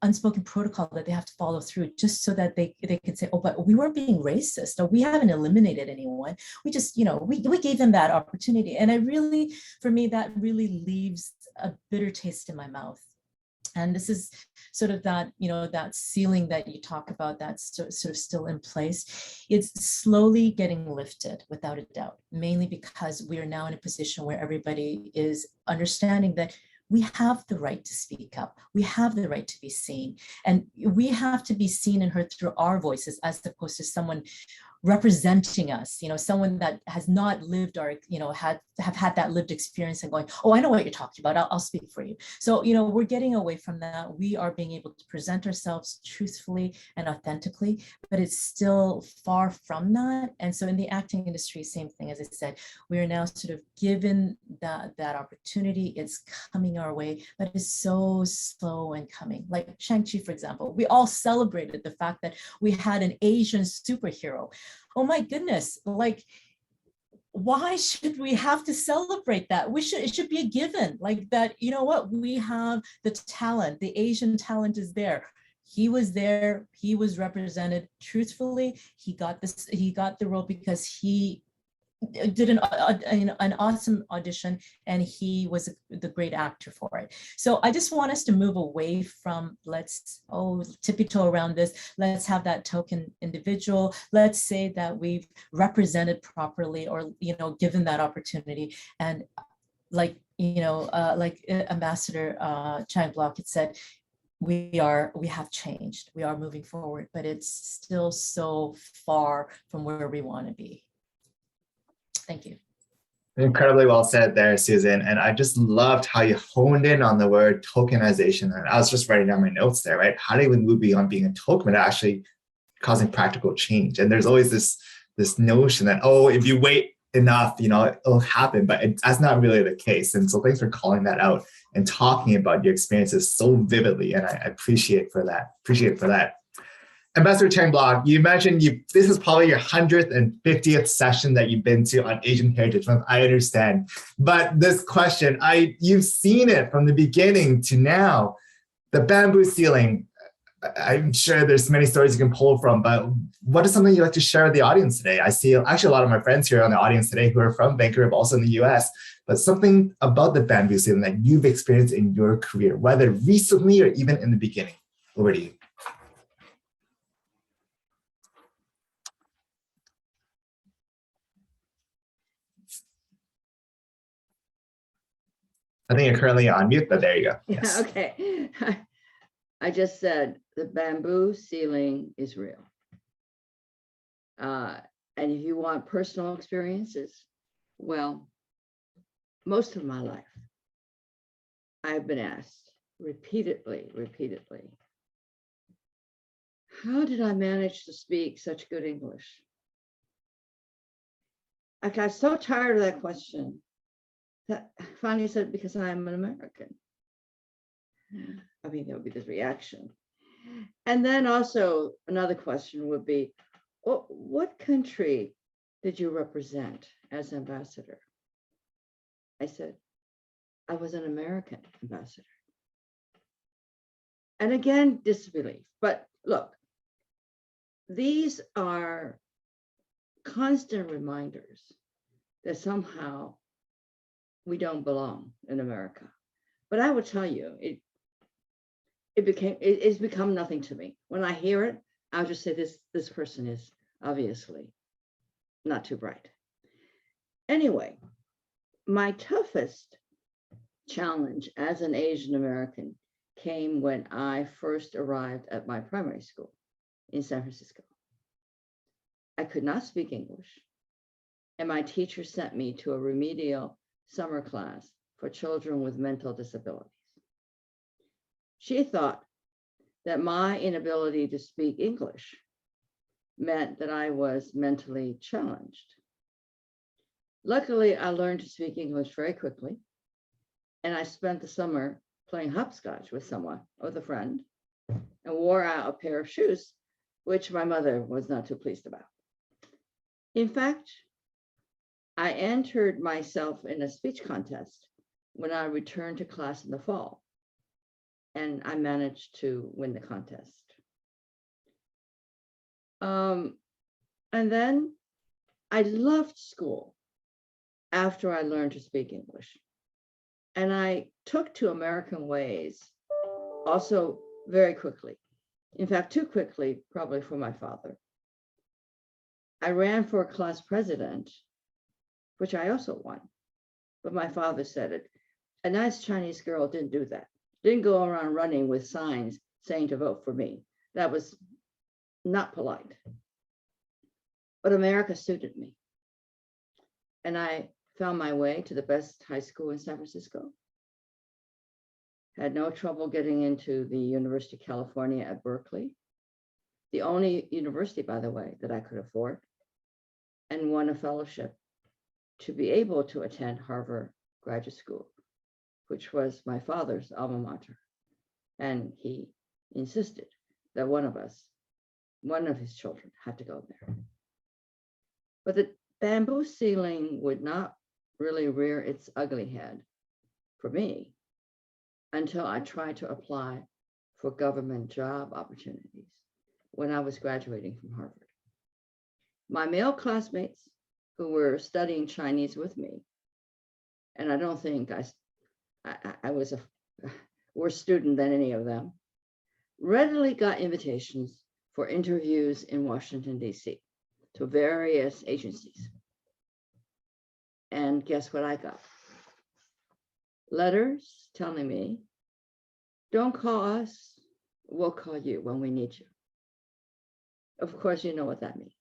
unspoken protocol that they have to follow through just so that they can say, oh, but we weren't being racist, or we haven't eliminated anyone. We just, we gave them that opportunity. And for me, that really leaves a bitter taste in my mouth. And this is sort of that, that ceiling that you talk about that's sort of still in place. It's slowly getting lifted without a doubt, mainly because we are now in a position where everybody is understanding that we have the right to speak up. We have the right to be seen. And we have to be seen and heard through our voices, as opposed to someone representing us, someone that has not lived or, have had that lived experience and going, oh, I know what you're talking about. I'll speak for you. So, we're getting away from that. We are being able to present ourselves truthfully and authentically, but it's still far from that. And so in the acting industry, same thing, as I said, we are now sort of given that opportunity. It's coming our way, but it's so slow and coming. Like Shang-Chi, for example, we all celebrated the fact that we had an Asian superhero. Oh my goodness, like, why should we have to celebrate that? It should be a given, like that, what, we have the talent, the Asian talent is there. He was there, he was represented truthfully. He got the role because he did an awesome audition, and he was the great actor for it. So I just want us to move away from let's tippy-toe around this. Let's have that token individual. Let's say that we've represented properly, or given that opportunity. And like Ambassador Chang Bloch had said, we have changed. We are moving forward, but it's still so far from where we want to be. Thank you. Incredibly well said there, Susan. And I just loved how you honed in on the word tokenization. And I was just writing down my notes there, right? How do we move beyond being a token to actually causing practical change? And there's always this notion that, oh, if you wait enough, it'll happen, but that's not really the case. And so thanks for calling that out and talking about your experiences so vividly. And I appreciate for that. Ambassador Chang Bloch, you mentioned this is probably your 150th session that you've been to on Asian Heritage Month. I understand. But this question, you've seen it from the beginning to now. The bamboo ceiling, I'm sure there's many stories you can pull from, but what is something you'd like to share with the audience today? I see actually a lot of my friends here on the audience today who are from Vancouver, but also in the US, but something about the bamboo ceiling that you've experienced in your career, whether recently or even in the beginning. Over to you. I think you're currently on mute, but there you go. Yes. Okay. I just said the bamboo ceiling is real. And if you want personal experiences, well, most of my life, I've been asked repeatedly, how did I manage to speak such good English? I got so tired of that question that I finally said, because I'm an American. I mean, there would be this reaction. And then also another question would be, what country did you represent as ambassador? I said, I was an American ambassador. And again, disbelief. But look, these are constant reminders that somehow we don't belong in America. But I will tell you, it's become nothing to me. When I hear it, I'll just say this person is obviously not too bright. Anyway, my toughest challenge as an Asian American came when I first arrived at my primary school in San Francisco. I could not speak English. and my teacher sent me to a remedial summer class for children with mental disabilities. She thought that my inability to speak English meant that I was mentally challenged. Luckily, I learned to speak English very quickly, and I spent the summer playing hopscotch with a friend, and wore out a pair of shoes, which my mother was not too pleased about. In fact, I entered myself in a speech contest when I returned to class in the fall, and I managed to win the contest. And then I loved school after I learned to speak English. And I took to American ways also very quickly. In fact, too quickly, probably for my father. I ran for class president, which I also won. But my father said it. A nice Chinese girl didn't do that. Didn't go around running with signs saying to vote for me. That was not polite. But America suited me. And I found my way to the best high school in San Francisco. Had no trouble getting into the University of California at Berkeley, the only university, by the way, that I could afford, and won a fellowship to be able to attend Harvard Graduate School, which was my father's alma mater. And he insisted that one of his children had to go there. But the bamboo ceiling would not really rear its ugly head for me until I tried to apply for government job opportunities when I was graduating from Harvard. My male classmates who were studying Chinese with me, and I don't think I was a worse student than any of them, readily got invitations for interviews in Washington, D.C. to various agencies. And guess what I got? Letters telling me, don't call us, we'll call you when we need you. Of course, you know what that means.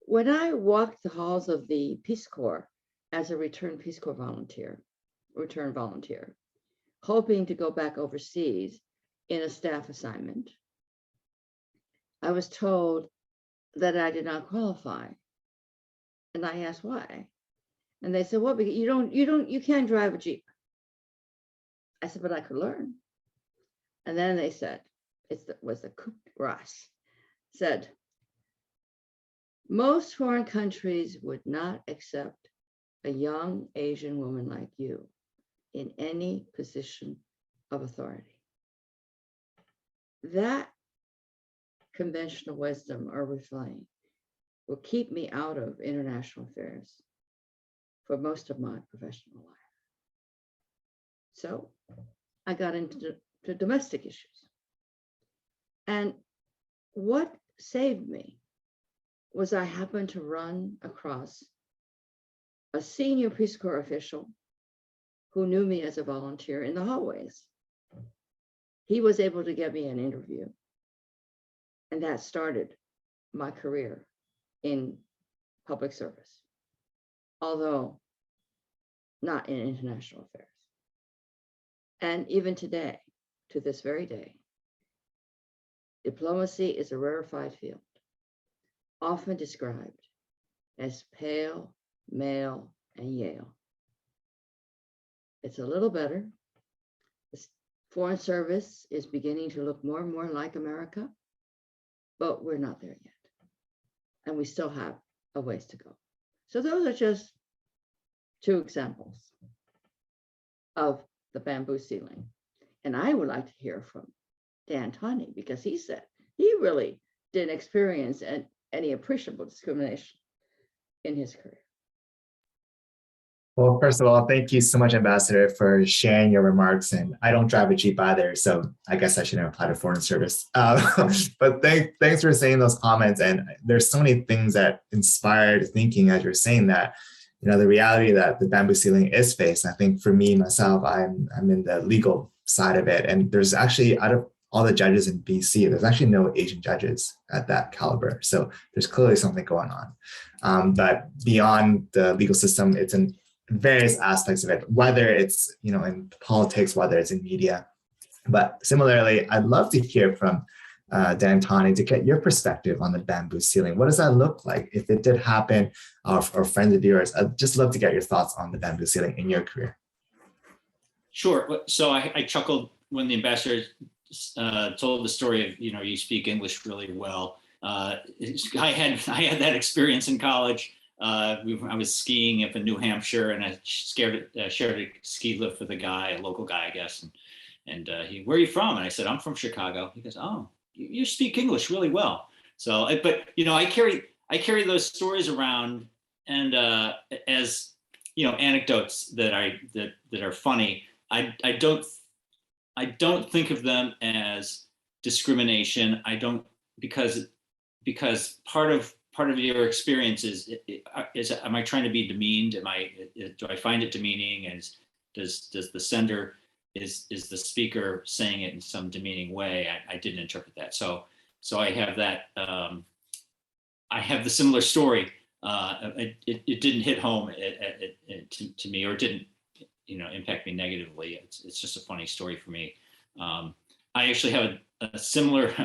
When I walked the halls of the Peace Corps as a returned Peace Corps volunteer, hoping to go back overseas in a staff assignment, I was told that I did not qualify. And I asked why. And they said, well, because you can't drive a Jeep. I said, but I could learn. And then they said, was the coup de grace, said, most foreign countries would not accept a young Asian woman like you in any position of authority. That conventional wisdom or refrain will keep me out of international affairs for most of my professional life. So I got into domestic issues. And what saved me was I happened to run across a senior Peace Corps official who knew me as a volunteer in the hallways. He was able to get me an interview. And that started my career in public service, although not in international affairs. And even today, to this very day, diplomacy is a rarefied field, often described as pale, male, and Yale. It's a little better. The Foreign Service is beginning to look more and more like America, but we're not there yet. And we still have a ways to go. So those are just two examples of the bamboo ceiling. And I would like to hear from Dan Tani, because he said he really didn't experience any appreciable discrimination in his career. Well, first of all, thank you so much, Ambassador, for sharing your remarks. And I don't drive a Jeep either, so I guess I shouldn't apply to foreign service. But thanks for saying those comments. And there's so many things that inspired thinking as you're saying that, you know, the reality that the bamboo ceiling is faced. I think for me, myself, I'm in the legal side of it. And there's actually, out of all the judges in BC, there's actually no Asian judges at that caliber. So there's clearly something going on. But beyond the legal system, it's in various aspects of it, whether it's, in politics, whether it's in media. But similarly, I'd love to hear from Dan Tani to get your perspective on the bamboo ceiling. What does that look like if it did happen, or friends of yours? I'd just love to get your thoughts on the bamboo ceiling in your career. Sure. So I chuckled when the ambassador told the story of, you speak English really well. I had that experience in college. I was skiing up in New Hampshire, and I shared a ski lift with a local guy, I guess. And he, "Where are you from?" And I said, "I'm from Chicago." He goes, "Oh, you speak English really well." So, but I carry those stories around, and as anecdotes that are funny. I don't think of them as discrimination. I don't, because part of your experience is am I trying to be demeaned? Do I find it demeaning? And does the sender, is the speaker saying it in some demeaning way? I didn't interpret that. So I have that. I have the similar story. It didn't hit home to me, or it didn't impact me negatively. It's just a funny story for me. I actually have a similar,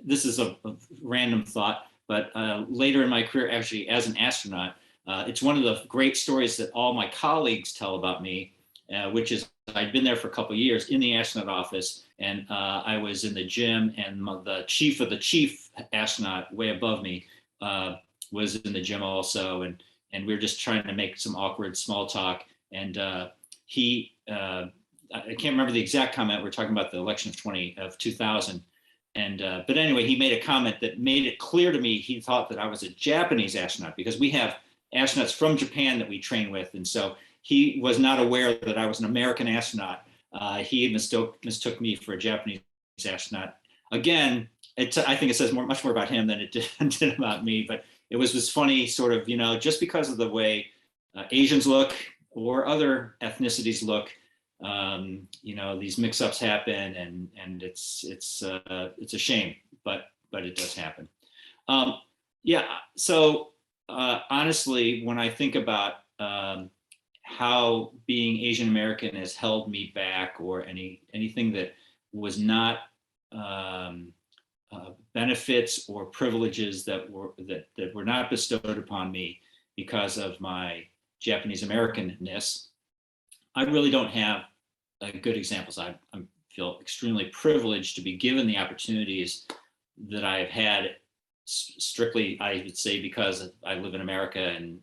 this is a random thought, but later in my career, actually as an astronaut, it's one of the great stories that all my colleagues tell about me, which is I'd been there for a couple of years in the astronaut office, and I was in the gym, and the chief of the chief astronaut way above me was in the gym also, and we were just trying to make some awkward small talk, and he, I can't remember the exact comment. We're talking about the election of 2000. And, but anyway, he made a comment that made it clear to me he thought that I was a Japanese astronaut, because we have astronauts from Japan that we train with. And so he was not aware that I was an American astronaut. He mistook me for a Japanese astronaut. Again, I think it says much more about him than it did about me, but it was this funny sort of, just because of the way Asians look, or other ethnicities look, these mix-ups happen, and it's a shame, but it does happen. So honestly, when I think about how being Asian American has held me back, or anything that was not benefits or privileges that were not bestowed upon me because of my Japanese Americanness, I really don't have good examples. I feel extremely privileged to be given the opportunities that I've had, strictly, I would say, because I live in America, and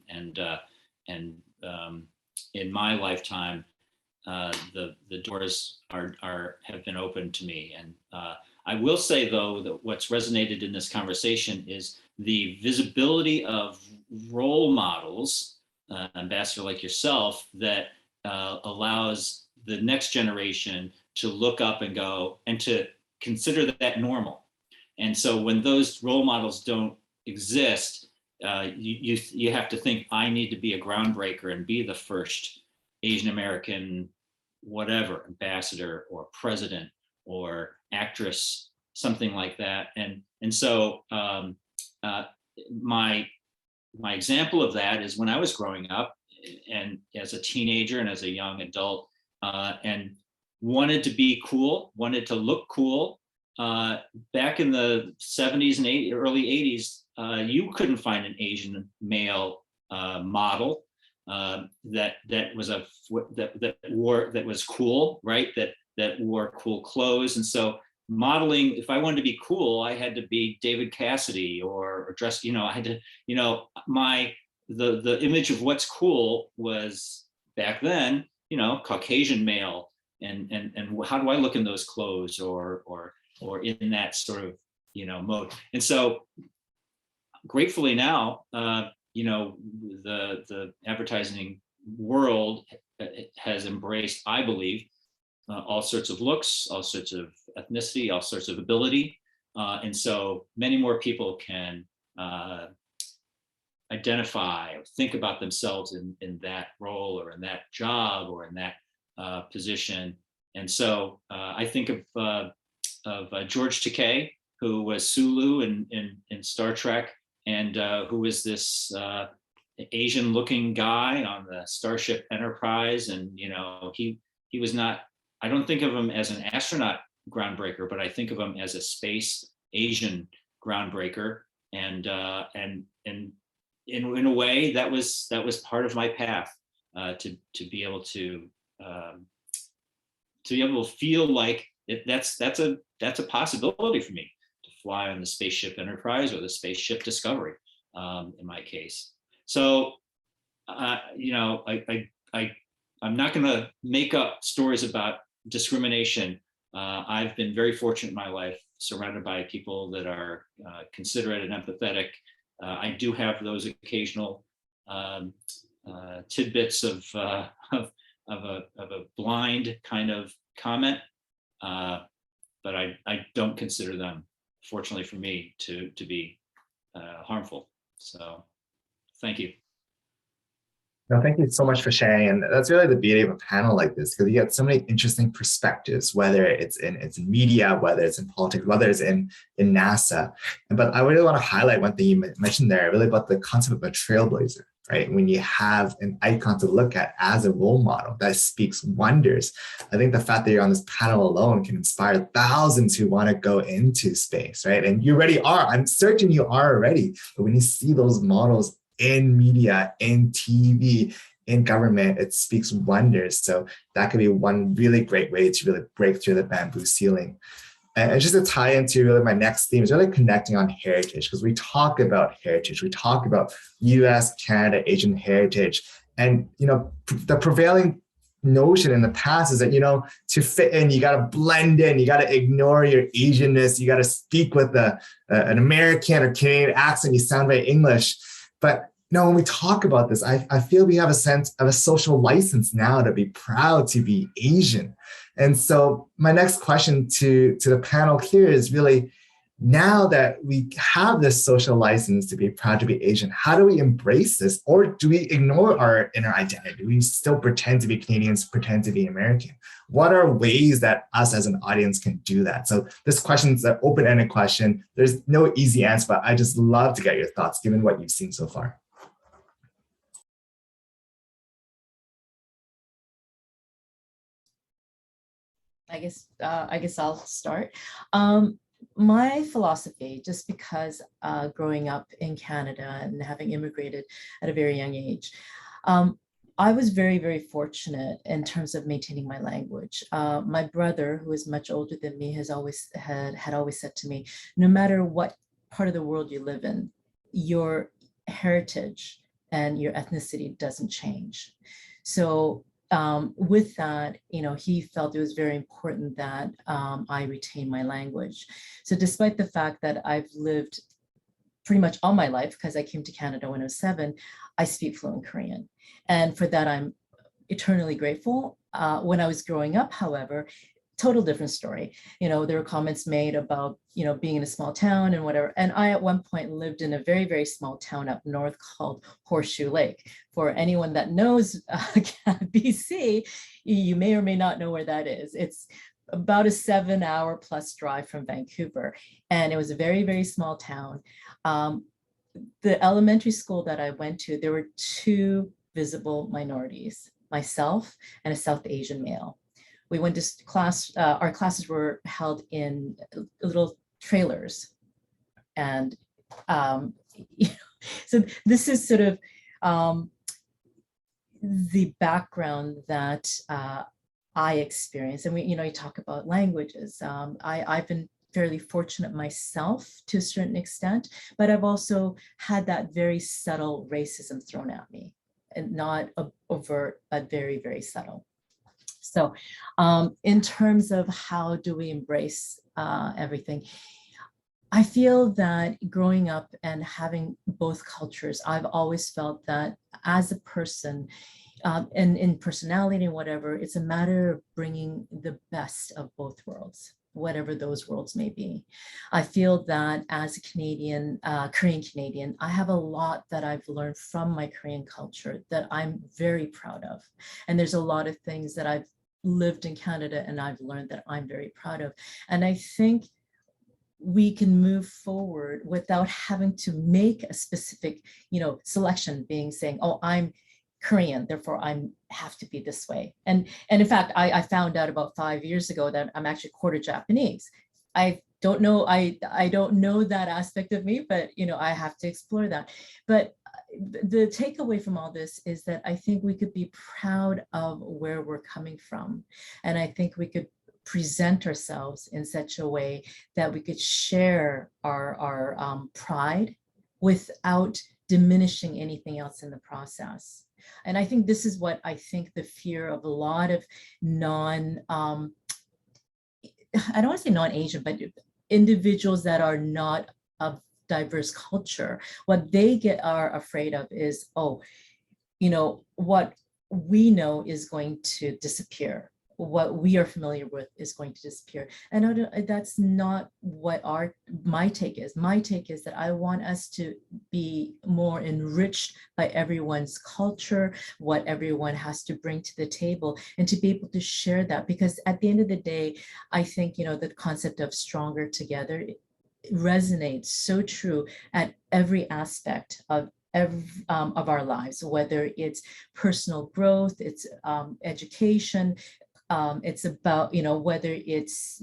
in my lifetime, the doors have been open to me. And I will say, though, that what's resonated in this conversation is the visibility of role models, ambassador like yourself, that allows the next generation to look up and go, and to consider that normal. And so when those role models don't exist, you have to think, I need to be a groundbreaker and be the first Asian American, whatever, ambassador or president or actress, something like that. And so my example of that is when I was growing up, and as a teenager and as a young adult, and wanted to be cool, wanted to look cool. Back in the 70s and early 80s, you couldn't find an Asian male model that was cool, right? That wore cool clothes. And so modeling, if I wanted to be cool, I had to be David Cassidy or dress, I had to, the image of what's cool was back then, Caucasian male, and how do I look in those clothes, or in that sort of mode. And so gratefully now, the advertising world has embraced, I believe, all sorts of looks, all sorts of ethnicity, all sorts of ability, and so many more people can identify or think about themselves in that role, or in that job, or in that position. And so I think of George Takei, who was Sulu in Star Trek, and who was this Asian-looking guy on the Starship Enterprise. And he was not. I don't think of him as an astronaut groundbreaker, but I think of him as a space Asian groundbreaker. And in a way, that was part of my path to be able to feel like that's a possibility for me to fly on the Spaceship Enterprise or the Spaceship Discovery, in my case. So, I'm not going to make up stories about discrimination. I've been very fortunate in my life, surrounded by people that are considerate and empathetic. I do have those occasional tidbits of a blind kind of comment, but I don't consider them, fortunately for me, to be harmful. So, thank you. No, thank you so much for sharing. And that's really the beauty of a panel like this, because you get so many interesting perspectives, whether it's in media, whether it's in politics, whether it's in NASA. But I really want to highlight one thing you mentioned there, really about the concept of a trailblazer, right? When you have an icon to look at as a role model that speaks wonders, I think the fact that you're on this panel alone can inspire thousands who want to go into space, right? And you already are. I'm certain you are already. But when you see those models in media, in TV, in government, it speaks wonders. So that could be one really great way to really break through the bamboo ceiling. And just to tie into really my next theme is really connecting on heritage, because we talk about heritage, we talk about US, Canada, Asian heritage. And the prevailing notion in the past is that, to fit in, you got to blend in, you got to ignore your Asianness, you got to speak with an American or Canadian accent, you sound very English. But no, when we talk about this, I feel we have a sense of a social license now to be proud to be Asian. And so my next question to the panel here is really, now that we have this social license to be proud to be Asian, how do we embrace this? Or do we ignore our inner identity? Do we still pretend to be Canadians, pretend to be American? What are ways that us as an audience can do that? So this question is an open-ended question. There's no easy answer, but I just love to get your thoughts given what you've seen so far. I guess I'll start. My philosophy, just because growing up in Canada and having immigrated at a very young age, I was very, very fortunate in terms of maintaining my language. My brother, who is much older than me, had always said to me, no matter what part of the world you live in, your heritage and your ethnicity doesn't change. So with that, he felt it was very important that I retain my language. So despite the fact that I've lived pretty much all my life, because I came to Canada when I was 7, I speak fluent Korean. And for that, I'm eternally grateful. When I was growing up, however, total different story. There were comments made about, being in a small town and whatever. And I, at one point, lived in a very, very small town up north called Horseshoe Lake. For anyone that knows BC, you may or may not know where that is. It's about a 7-hour plus drive from Vancouver. And it was a very, very small town. The elementary school that I went to, there were 2 visible minorities, myself and a South Asian male. We went to class, our classes were held in little trailers. And so this is sort of the background that I experienced. And you talk about languages. I've been fairly fortunate myself to a certain extent, but I've also had that very subtle racism thrown at me, and not overt, but very, very subtle. So in terms of how do we embrace everything, I feel that growing up and having both cultures, I've always felt that as a person, and in personality and whatever, it's a matter of bringing the best of both worlds, whatever those worlds may be. I feel that as a Canadian, Korean Canadian, I have a lot that I've learned from my Korean culture that I'm very proud of. And there's a lot of things that I've lived in Canada and I've learned that I'm very proud of. And I think we can move forward without having to make a specific, selection saying, oh, I'm Korean, therefore I have to be this way. And in fact, I found out about 5 years ago that I'm actually quarter Japanese. I don't know that aspect of me, but I have to explore that. But the takeaway from all this is that I think we could be proud of where we're coming from. And I think we could present ourselves in such a way that we could share our pride without diminishing anything else in the process. And I think this is what I think the fear of a lot of I don't want to say non-Asian, but individuals that are not of diverse culture, what they are afraid of is, what we know is going to disappear. What we are familiar with is going to disappear. And that's not what my take is. My take is that I want us to be more enriched by everyone's culture, what everyone has to bring to the table, and to be able to share that. Because at the end of the day, I think, the concept of stronger together resonates so true at every aspect of our lives, whether it's personal growth, it's education, it's about, whether it's,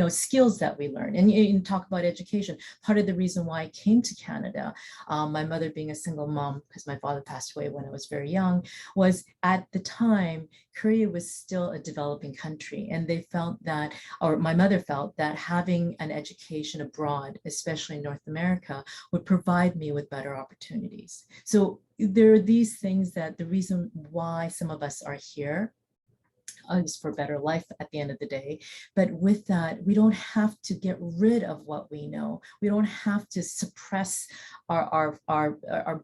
skills that we learn. And you talk about education. Part of the reason why I came to Canada, my mother being a single mom, because my father passed away when I was very young, was at the time, Korea was still a developing country. And they felt that, or my mother felt that having an education abroad, especially in North America, would provide me with better opportunities. So there are these things that the reason why some of us are here is for better life at the end of the day. But with that, we don't have to get rid of what we know. We don't have to suppress our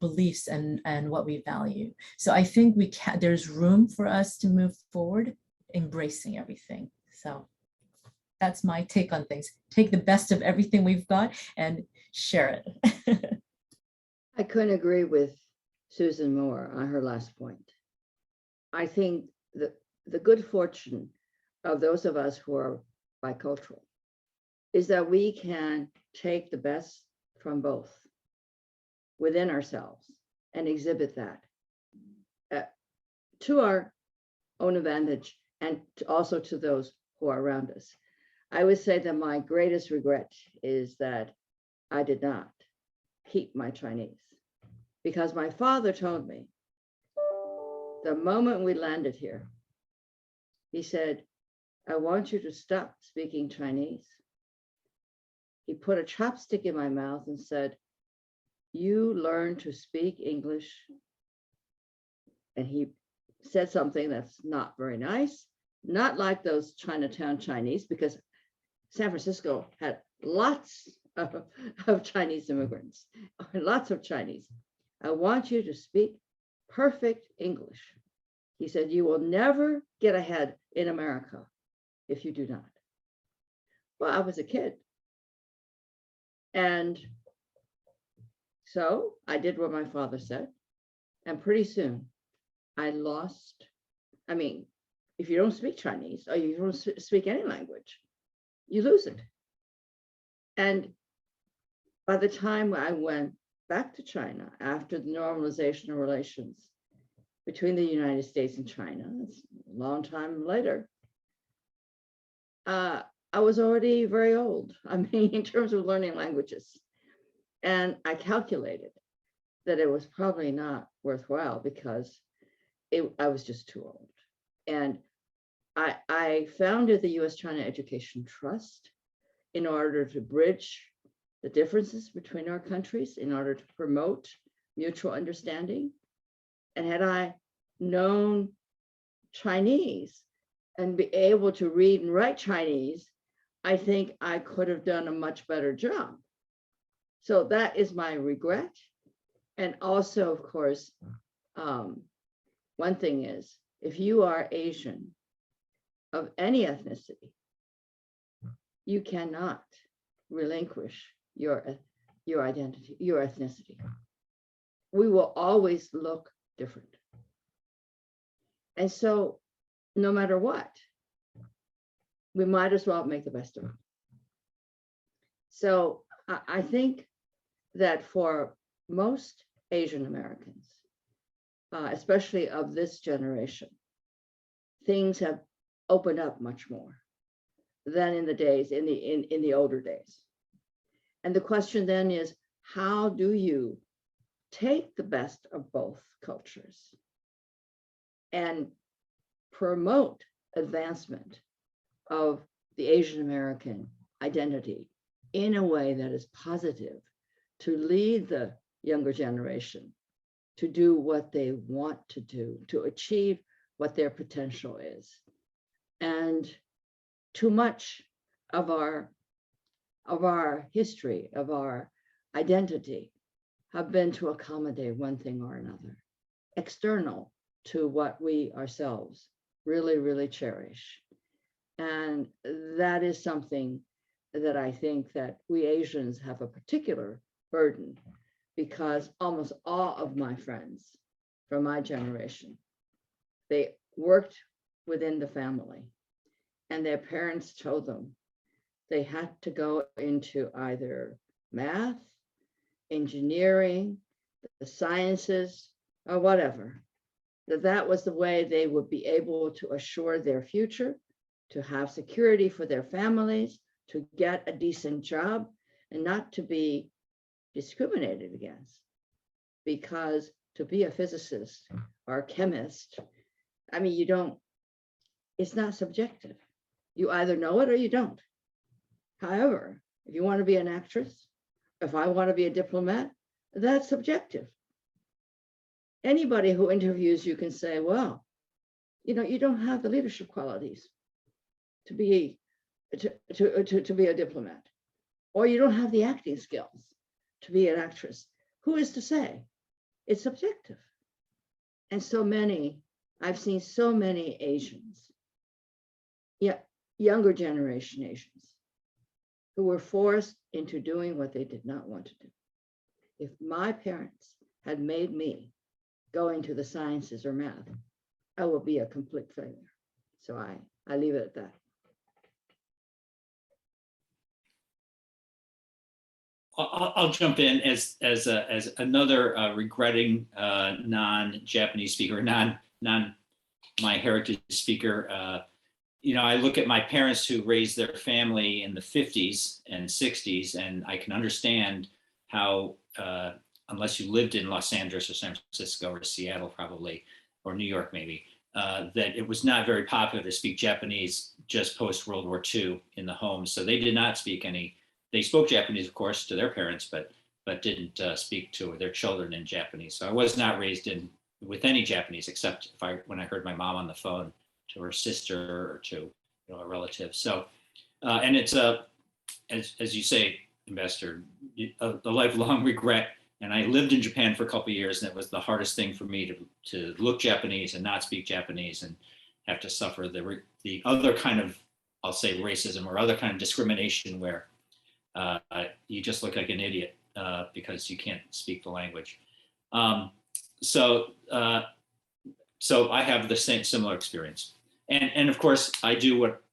beliefs and what we value. So I think there's room for us to move forward, embracing everything. So that's my take on things. Take the best of everything we've got and share it. I couldn't agree with Susan more on her last point. I think the good fortune of those of us who are bicultural is that we can take the best from both within ourselves and exhibit that to our own advantage and also to those who are around us. I would say that my greatest regret is that I did not keep my Chinese, because my father told me the moment we landed here, he said, I want you to stop speaking Chinese. He put a chopstick in my mouth and said, you learn to speak English. And he said something that's not very nice, not like those Chinatown Chinese, because San Francisco had lots of Chinese immigrants, lots of Chinese. I want you to speak perfect English. He said, you will never get ahead in America if you do not. Well, I was a kid. And so I did what my father said. And pretty soon I lost, if you don't speak Chinese or you don't speak any language, you lose it. And by the time I went back to China after the normalization of relations between the United States and China, it's a long time later, I was already very old, in terms of learning languages. And I calculated that it was probably not worthwhile because I was just too old. And I founded the U.S.-China Education Trust in order to bridge the differences between our countries, in order to promote mutual understanding. And had I known Chinese and be able to read and write Chinese, I think I could have done a much better job. So that is my regret. And also, of course, one thing is, if you are Asian of any ethnicity, you cannot relinquish your identity, your ethnicity. We will always look different. And so no matter what, we might as well make the best of it. So I think that for most Asian Americans, especially of this generation, things have opened up much more than in the older days. And the question then is, how do you take the best of both cultures and promote advancement of the Asian American identity in a way that is positive to lead the younger generation to do what they want to do, to achieve what their potential is? And too much of our history, of our identity, have been to accommodate one thing or another, external to what we ourselves really, really cherish. And that is something that I think that we Asians have a particular burden, because almost all of my friends from my generation, they worked within the family, and their parents told them they had to go into either math, engineering, the sciences, or whatever, that was the way they would be able to assure their future, to have security for their families, to get a decent job, and not to be discriminated against. Because to be a physicist or a chemist, I mean, it's not subjective. You either know it or you don't. However, if you want to be an actress, if I want to be a diplomat, that's subjective. Anybody who interviews you can say, well, you don't have the leadership qualities to be a diplomat, or you don't have the acting skills to be an actress. Who is to say? It's subjective. And I've seen so many Asians, younger generation Asians, who were forced into doing what they did not want to do. If my parents had made me go into the sciences or math, I would be a complete failure. So I leave it at that. I'll jump in as another regretting non-Japanese speaker, non my heritage speaker. I look at my parents who raised their family in the 50s and 60s, and I can understand how, unless you lived in Los Angeles or San Francisco or Seattle probably, or New York maybe, that it was not very popular to speak Japanese just post World War II in the home. So they did not speak any. They spoke Japanese, of course, to their parents, but didn't speak to their children in Japanese. So I was not raised with any Japanese, except when I heard my mom on the phone to her sister or to a relative. So, and it's as you say, Ambassador, a lifelong regret. And I lived in Japan for a couple of years, and it was the hardest thing for me to look Japanese and not speak Japanese and have to suffer the other kind of, I'll say, racism or other kind of discrimination where you just look like an idiot because you can't speak the language. So I have the similar experience. And of course, I do what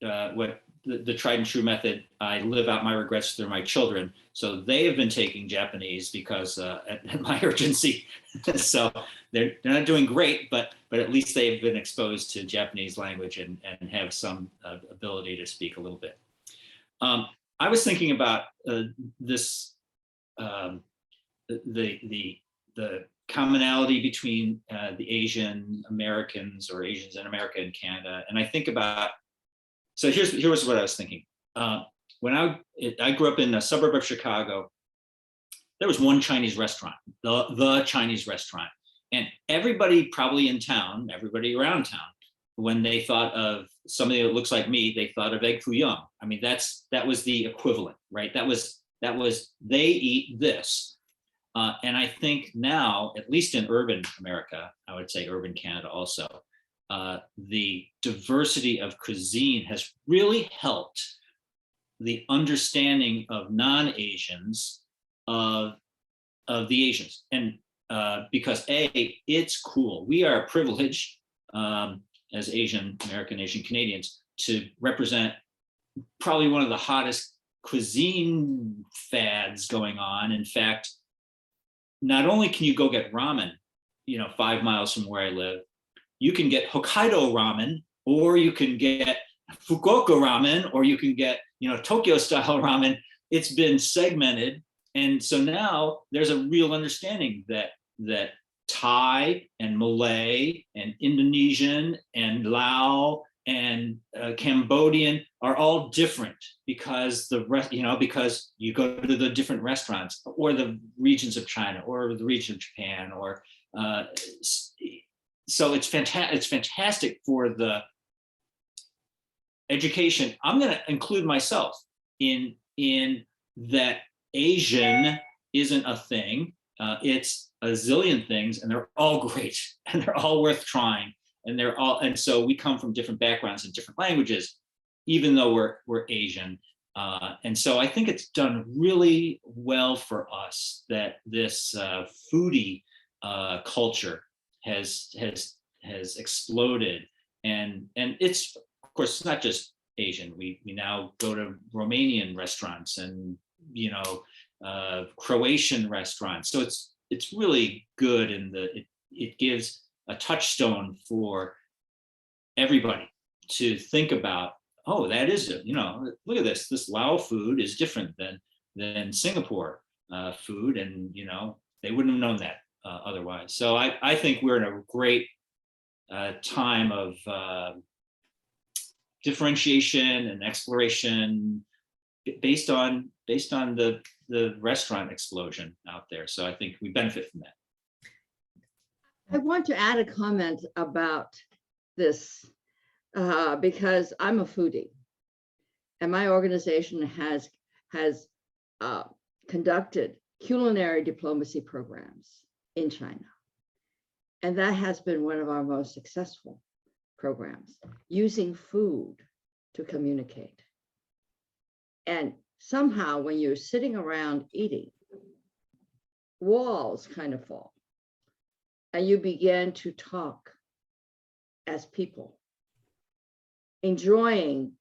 the tried and true method. I live out my regrets through my children. So they have been taking Japanese because at my urgency. So they're not doing great, but at least they've been exposed to Japanese language and have some ability to speak a little bit. I was thinking about this, the commonality between the Asian Americans or Asians in America and Canada. And I think about, so here's what I was thinking. When I grew up in a suburb of Chicago, there was one Chinese restaurant, the Chinese restaurant. And everybody probably in town, everybody around town, when they thought of somebody that looks like me, they thought of egg foo young. I mean, that was the equivalent, right? That was they eat this. And I think now, at least in urban America, I would say urban Canada also, the diversity of cuisine has really helped the understanding of non-Asians of the Asians. And because it's cool. We are privileged. as Asian American, Asian Canadians, to represent probably one of the hottest cuisine fads going on. In fact, not only can you go get ramen, 5 miles from where I live, you can get Hokkaido ramen, or you can get Fukuoka ramen, or you can get, Tokyo style ramen. It's been segmented. And so now there's a real understanding that Thai and Malay and Indonesian and Lao and Cambodian are all different because because you go to the different restaurants or the regions of China or the region of Japan, or so it's fantastic for the education. I'm going to include myself in that. Asian isn't a thing. It's a zillion things, and they're all great, and they're all worth trying, and so we come from different backgrounds and different languages, even though we're Asian. And so I think it's done really well for us that this foodie culture has exploded, and it's, of course, it's not just Asian. We now go to Romanian restaurants and Croatian restaurants. So it's really good, and it gives a touchstone for everybody to think about. Oh, that is it. Look at this. This Lao food is different than Singapore food, and they wouldn't have known that otherwise. So I think we're in a great time of differentiation and exploration based on the restaurant explosion out there. So I think we benefit from that. I want to add a comment about this because I'm a foodie, and my organization has conducted culinary diplomacy programs in China, and that has been one of our most successful programs, using food to communicate. And somehow when you're sitting around eating, walls kind of fall, and you begin to talk as people, enjoying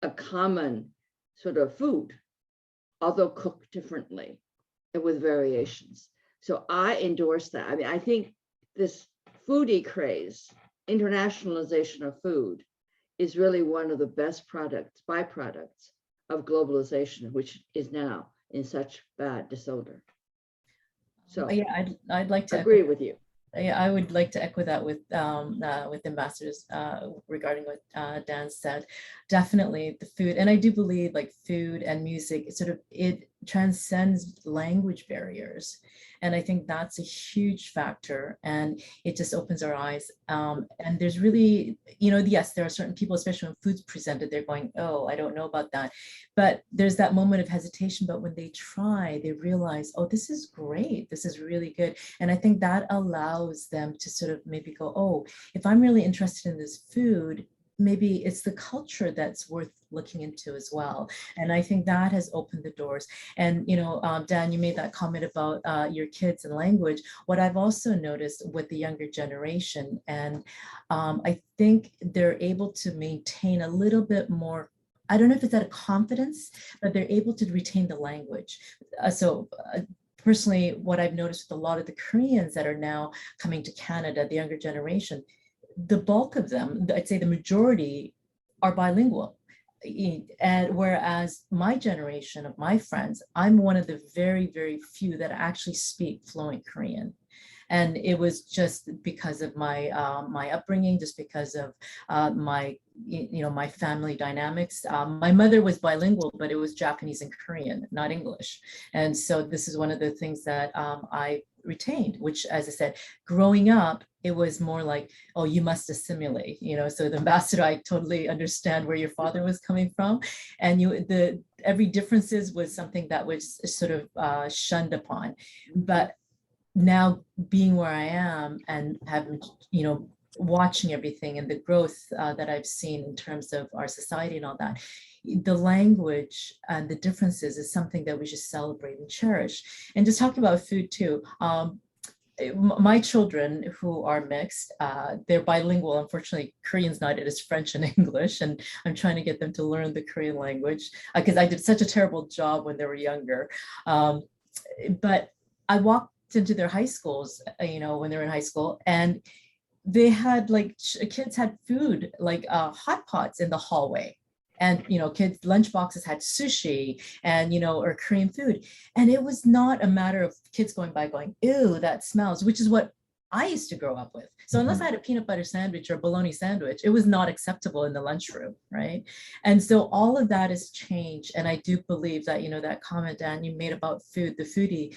a common sort of food, although cooked differently and with variations. So I endorse that. I mean, I think this foodie craze, internationalization of food, is really one of the best byproducts of globalization, which is now in such bad disorder. So yeah, I'd like to agree with you. Yeah, I would like to echo that with ambassadors regarding what Dan said. Definitely the food, and I do believe like food and music, it transcends language barriers, and I think that's a huge factor, and it just opens our eyes. And there's really, yes, there are certain people, especially when food's presented, they're going, oh, I don't know about that, but there's that moment of hesitation. But when they try, they realize, oh, this is great, this is really good, and I think that allows them to sort of maybe go, oh, if I'm really interested in this food, maybe it's the culture that's worth looking into as well. And I think that has opened the doors. And, Dan, you made that comment about your kids and language. What I've also noticed with the younger generation, and I think they're able to maintain a little bit more, I don't know if it's out of confidence, but they're able to retain the language. Personally, what I've noticed with a lot of the Koreans that are now coming to Canada, the younger generation, the bulk of them, I'd say the majority, are bilingual. And whereas my generation of my friends, I'm one of the very, very few that actually speak fluent Korean. And it was just because of my my upbringing, just because of my my family dynamics. My mother was bilingual, but it was Japanese and Korean, not English. And so this is one of the things that I retained, which, as I said, growing up, it was more like, oh, you must assimilate, so the ambassador, I totally understand where your father was coming from. And every differences was something that was sort of shunned upon. But now being where I am and having, watching everything and the growth that I've seen in terms of our society and all that, the language and the differences is something that we should celebrate and cherish. And just talking about food too, my children who are mixed, they're bilingual. Unfortunately, Korean's not, it is French and English. And I'm trying to get them to learn the Korean language because I did such a terrible job when they were younger. But I walked into their high schools, when they were in high school, and they had kids had food, hot pots in the hallway. And, kids' lunch boxes had sushi and, or Korean food. And it was not a matter of kids going by going, ew, that smells, which is what I used to grow up with. So unless I had a peanut butter sandwich or a bologna sandwich, it was not acceptable in the lunchroom, right? And so all of that has changed. And I do believe that, that comment, Dan, you made about food, the foodie,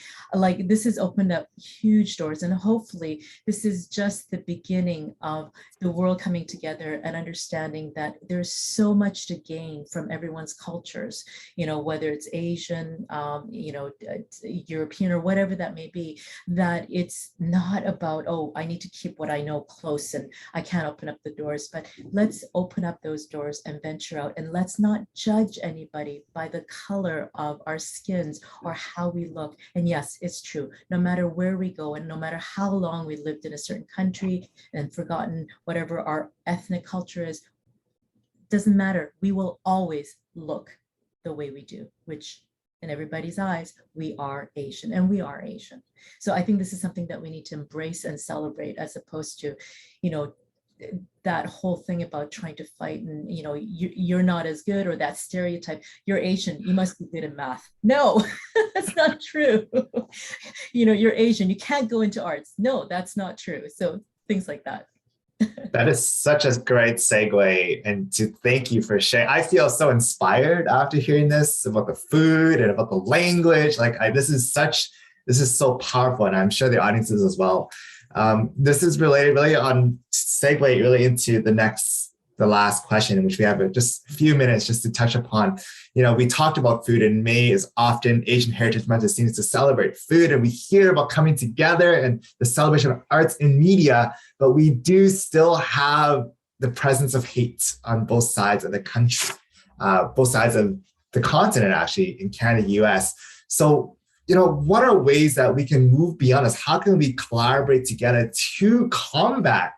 this has opened up huge doors. And hopefully this is just the beginning of the world coming together and understanding that there's so much to gain from everyone's cultures, whether it's Asian, European, or whatever that may be, that it's not about, oh, I need to keep what I know close and I can't open up the doors, but let's open up those doors and venture out, and let's not judge anybody by the color of our skins or how we look. And yes, it's true, no matter where we go and no matter how long we lived in a certain country and forgotten whatever our ethnic culture is, doesn't matter, we will always look the way we do, which in everybody's eyes, we are Asian, and we are Asian. So I think this is something that we need to embrace and celebrate, as opposed to, that whole thing about trying to fight and, you're not as good, or that stereotype, you're Asian, you must be good in math. No, that's not true. You're Asian, you can't go into arts. No, that's not true. So things like that. That is such a great segue, and to thank you for sharing. I feel so inspired after hearing this about the food and about the language. This is so powerful, and I'm sure the audience is as well. This is related really on segue really into the last question, in which we have just a few minutes just to touch upon. We talked about food, and May is often Asian Heritage Month. It seems to celebrate food, and we hear about coming together and the celebration of arts and media, but we do still have the presence of hate on both sides of the country, both sides of the continent, actually, in Canada, US. So, what are ways that we can move beyond this? How can we collaborate together to combat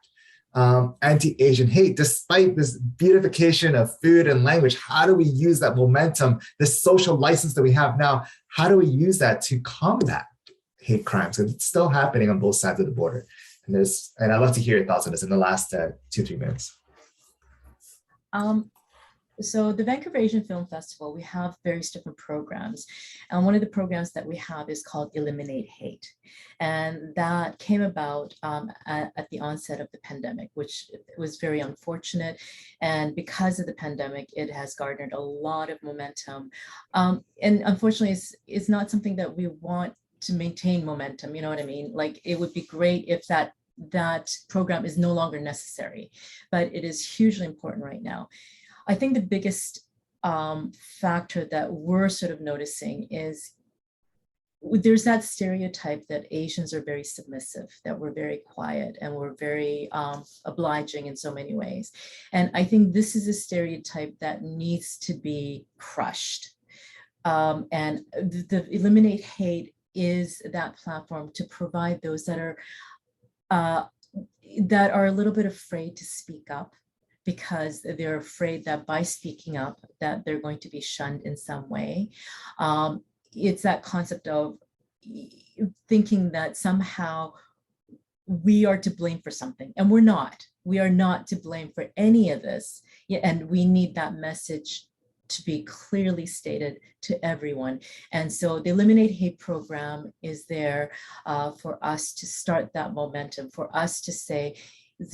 anti-Asian hate, despite this beautification of food and language? How do we use that momentum, this social license that we have now? How do we use that to combat hate crimes? Because it's still happening on both sides of the border. And I'd love to hear your thoughts on this in the last 2-3 minutes. So the Vancouver Asian Film Festival, we have various different programs. And one of the programs that we have is called Eliminate Hate. And that came about at the onset of the pandemic, which was very unfortunate. And because of the pandemic, it has garnered a lot of momentum. And unfortunately, it's not something that we want to maintain momentum, you know what I mean? It would be great if that program is no longer necessary, but it is hugely important right now. I think the biggest factor that we're sort of noticing is there's that stereotype that Asians are very submissive, that we're very quiet and we're very obliging in so many ways. And I think this is a stereotype that needs to be crushed. And the Eliminate Hate is that platform to provide those that are a little bit afraid to speak up, because they're afraid that by speaking up that they're going to be shunned in some way. It's that concept of thinking that somehow we are to blame for something, and we're not. We are not to blame for any of this. Yeah, and we need that message to be clearly stated to everyone. And so the Eliminate Hate program is there for us to start that momentum, for us to say,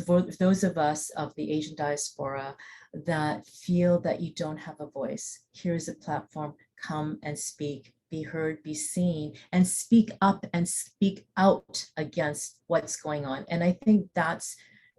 for those of us of the Asian diaspora that feel that you don't have a voice, here's a platform, come and speak, be heard, be seen, and speak up and speak out against what's going on. And I think that's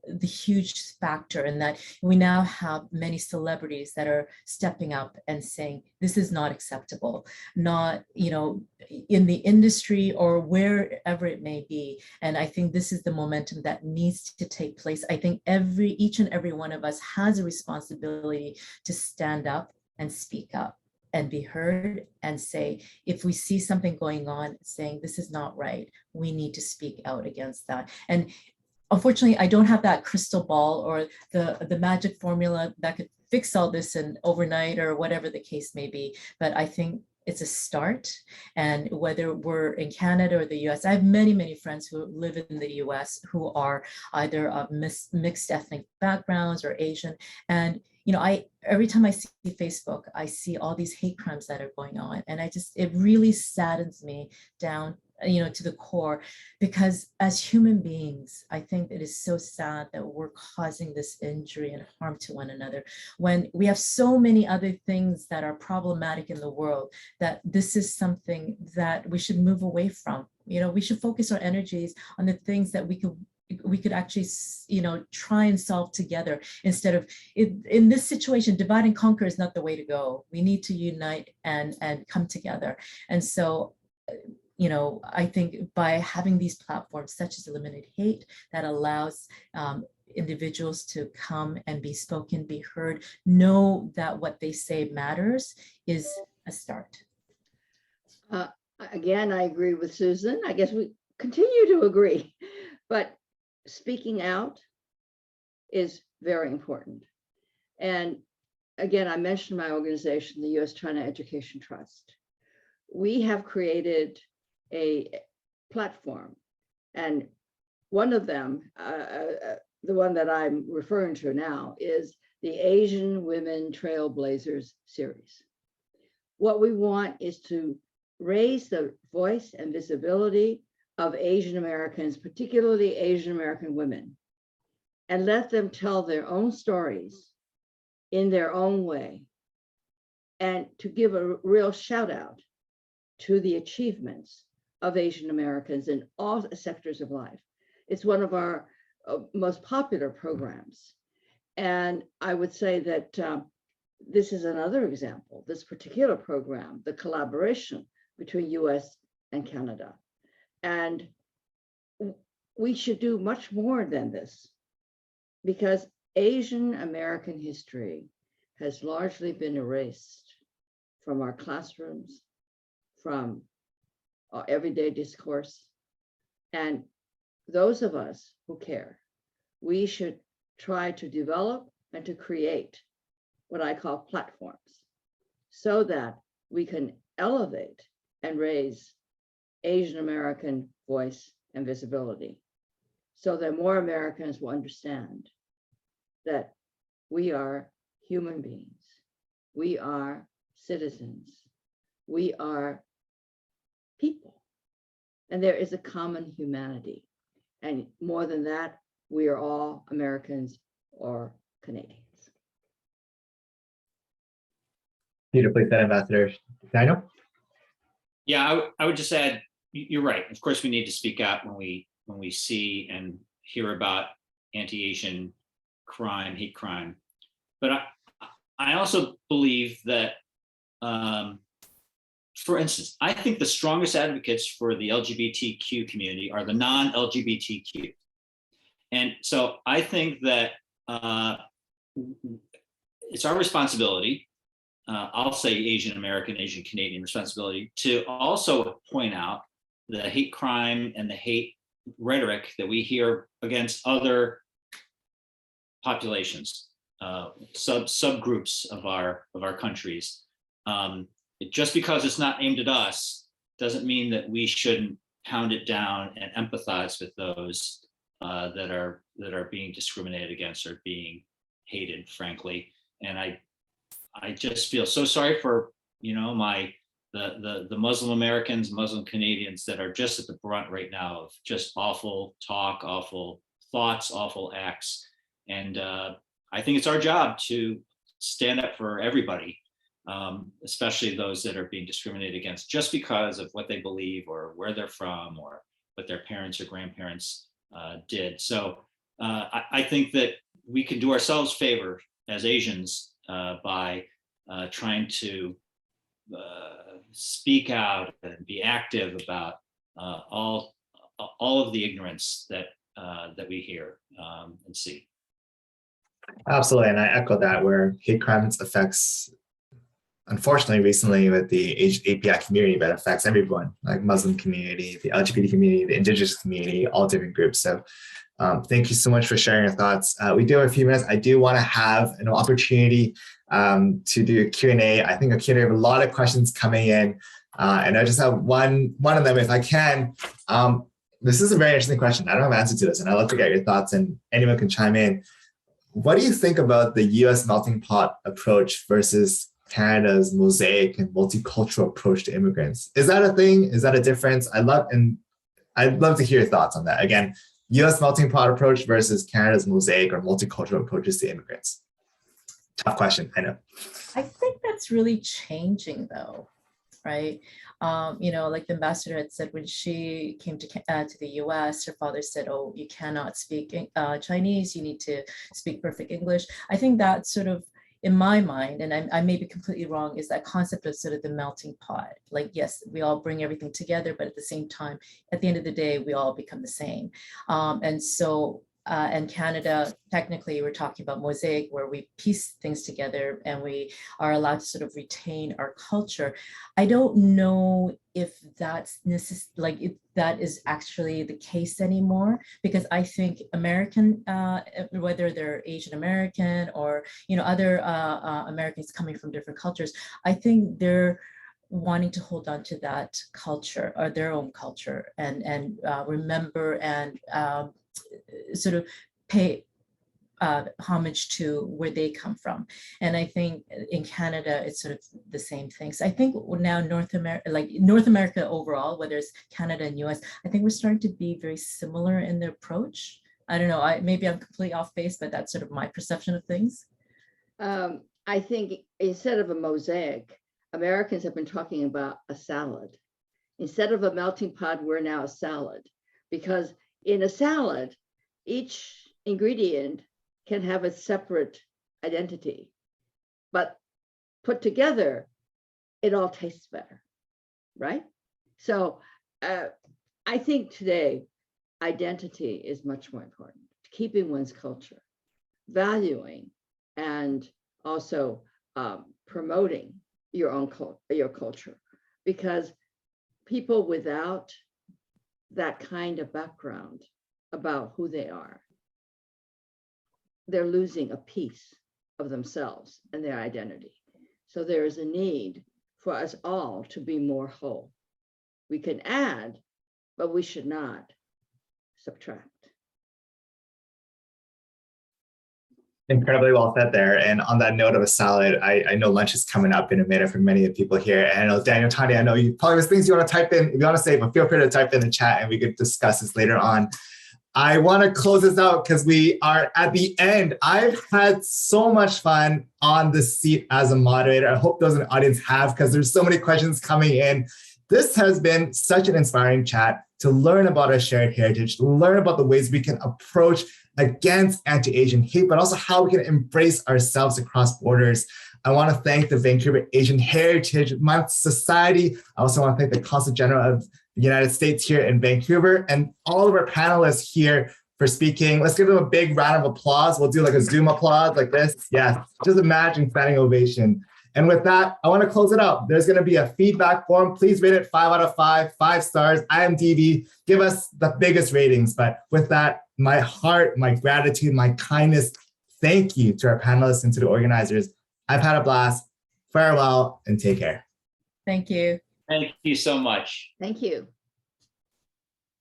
the huge factor, in that we now have many celebrities that are stepping up and saying, this is not acceptable, not, in the industry or wherever it may be. And I think this is the momentum that needs to take place. I think each and every one of us has a responsibility to stand up and speak up. and be heard and say, if we see something going on saying this is not right, we need to speak out against that. And unfortunately, I don't have that crystal ball or the magic formula that could fix all this in overnight or whatever the case may be. But I think it's a start. And whether we're in Canada or the US, I have many, many friends who live in the US who are either of mixed ethnic backgrounds or Asian. And every time I see Facebook, I see all these hate crimes that are going on. And it really saddens me down to the core, because as human beings, I think it is so sad that we're causing this injury and harm to one another when we have so many other things that are problematic in the world, that this is something that we should move away from. We should focus our energies on the things that we could actually, try and solve together, instead of in this situation, divide and conquer is not the way to go. We need to unite and come together. And so, I think by having these platforms such as Eliminate Hate, that allows individuals to come and be spoken, be heard, know that what they say matters, is a start. Again, I agree with Susan. I guess we continue to agree, but speaking out is very important. And again, I mentioned my organization, the U.S.-China Education Trust. We have created a platform, and one of them, the one that I'm referring to now, is the Asian Women Trailblazers series. What we want is to raise the voice and visibility of Asian Americans, particularly Asian American women, and let them tell their own stories in their own way, and to give a real shout out to the achievements of Asian Americans in all sectors of life. It's one of our most popular programs. And I would say that this is another example, this particular program, the collaboration between US and Canada. And we should do much more than this, because Asian American history has largely been erased from our classrooms, from our everyday discourse. And those of us who care, we should try to develop and to create what I call platforms, so that we can elevate and raise Asian American voice and visibility, so that more Americans will understand that we are human beings, we are citizens, we are people, and there is a common humanity. And more than that, we are all Americans or Canadians. Beautifully said, Ambassador. Daniel? Yeah, I would just add, you're right. Of course, we need to speak out when we see and hear about anti-Asian crime, hate crime. But I also believe that, for instance, I think the strongest advocates for the LGBTQ community are the non-LGBTQ. And so I think that it's our responsibility, I'll say Asian American, Asian Canadian responsibility, to also point out the hate crime and the hate rhetoric that we hear against other populations, subgroups of our countries. Just because it's not aimed at us doesn't mean that we shouldn't pound it down and empathize with those that are being discriminated against or being hated, frankly. And I just feel so sorry for the Muslim Americans, Muslim Canadians that are just at the brunt right now of just awful talk, awful thoughts, awful acts. And I think it's our job to stand up for everybody, especially those that are being discriminated against just because of what they believe or where they're from or what their parents or grandparents did. So I think that we can do ourselves a favor as Asians by trying to speak out and be active about all of the ignorance that we hear and see. Absolutely, and I echo that, where hate crimes affects unfortunately, recently with the API community, but it affects everyone, like Muslim community, the LGBT community, the indigenous community, all different groups. So thank you so much for sharing your thoughts. We do have a few minutes. I do want to have an opportunity to do a Q&A. I think a Q&A have a lot of questions coming in. And I just have one of them, if I can. This is a very interesting question. I don't have an answer to this, and I'd love to get your thoughts, and anyone can chime in. What do you think about the US melting pot approach versus Canada's mosaic and multicultural approach to immigrants? Is that a thing? Is that a difference? I'd love to hear your thoughts on that. Again, US melting pot approach versus Canada's mosaic or multicultural approaches to immigrants. Tough question, I know. I think that's really changing though, right? Like the ambassador had said, when she came to the US, her father said, oh, you cannot speak Chinese, you need to speak perfect English. I think that sort of, in my mind, and I may be completely wrong, is that concept of sort of the melting pot. Like, yes, we all bring everything together, but at the same time, at the end of the day, we all become the same. And Canada, technically, we're talking about mosaic, where we piece things together and we are allowed to sort of retain our culture. I don't know if that's if that is actually the case anymore, because I think American, whether they're Asian American or other Americans coming from different cultures, I think they're wanting to hold on to that culture or their own culture and remember and sort of pay homage to where they come from. And I think in Canada, it's sort of the same thing. So I think now North America overall, whether it's Canada and US, I think we're starting to be very similar in the approach. I don't know, maybe I'm completely off base, but that's sort of my perception of things. I think instead of a mosaic, Americans have been talking about a salad. Instead of a melting pot, we're now a salad, because in a salad, each ingredient can have a separate identity, but put together, it all tastes better, right? So I think today, identity is much more important. Keeping one's culture, valuing, and also promoting your own your culture, because people without that kind of background about who they are, they're losing a piece of themselves and their identity. So there is a need for us all to be more whole. We can add, but we should not subtract. Incredibly well said there. And on that note of a salad, I know lunch is coming up in a minute for many of the people here. And I know, Daniel Tani, I know you probably have things you want to type in, if you want to say, but feel free to type in the chat and we could discuss this later on. I want to close this out because we are at the end. I've had so much fun on the seat as a moderator. I hope those in the audience have, because there's so many questions coming in. This has been such an inspiring chat to learn about our shared heritage, to learn about the ways we can approach against anti-Asian hate, but also how we can embrace ourselves across borders. I want to thank the Vancouver Asian Heritage Month Society. I also want to thank the Consulate General of the United States here in Vancouver and all of our panelists here for speaking. Let's give them a big round of applause. We'll do like a Zoom applause like this. Yeah, just imagine standing ovation. And with that, I want to close it out. There's going to be a feedback form. Please rate it 5 out of 5, 5 stars, IMDb. Give us the biggest ratings. But with that, my heart, my gratitude, my kindness, thank you to our panelists and to the organizers. I've had a blast. Farewell and take care. Thank you. Thank you so much. Thank you.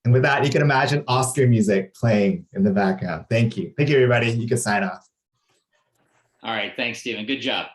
And with that, you can imagine Oscar music playing in the background. Thank you. Thank you, everybody. You can sign off. All right. Thanks, Steven. Good job.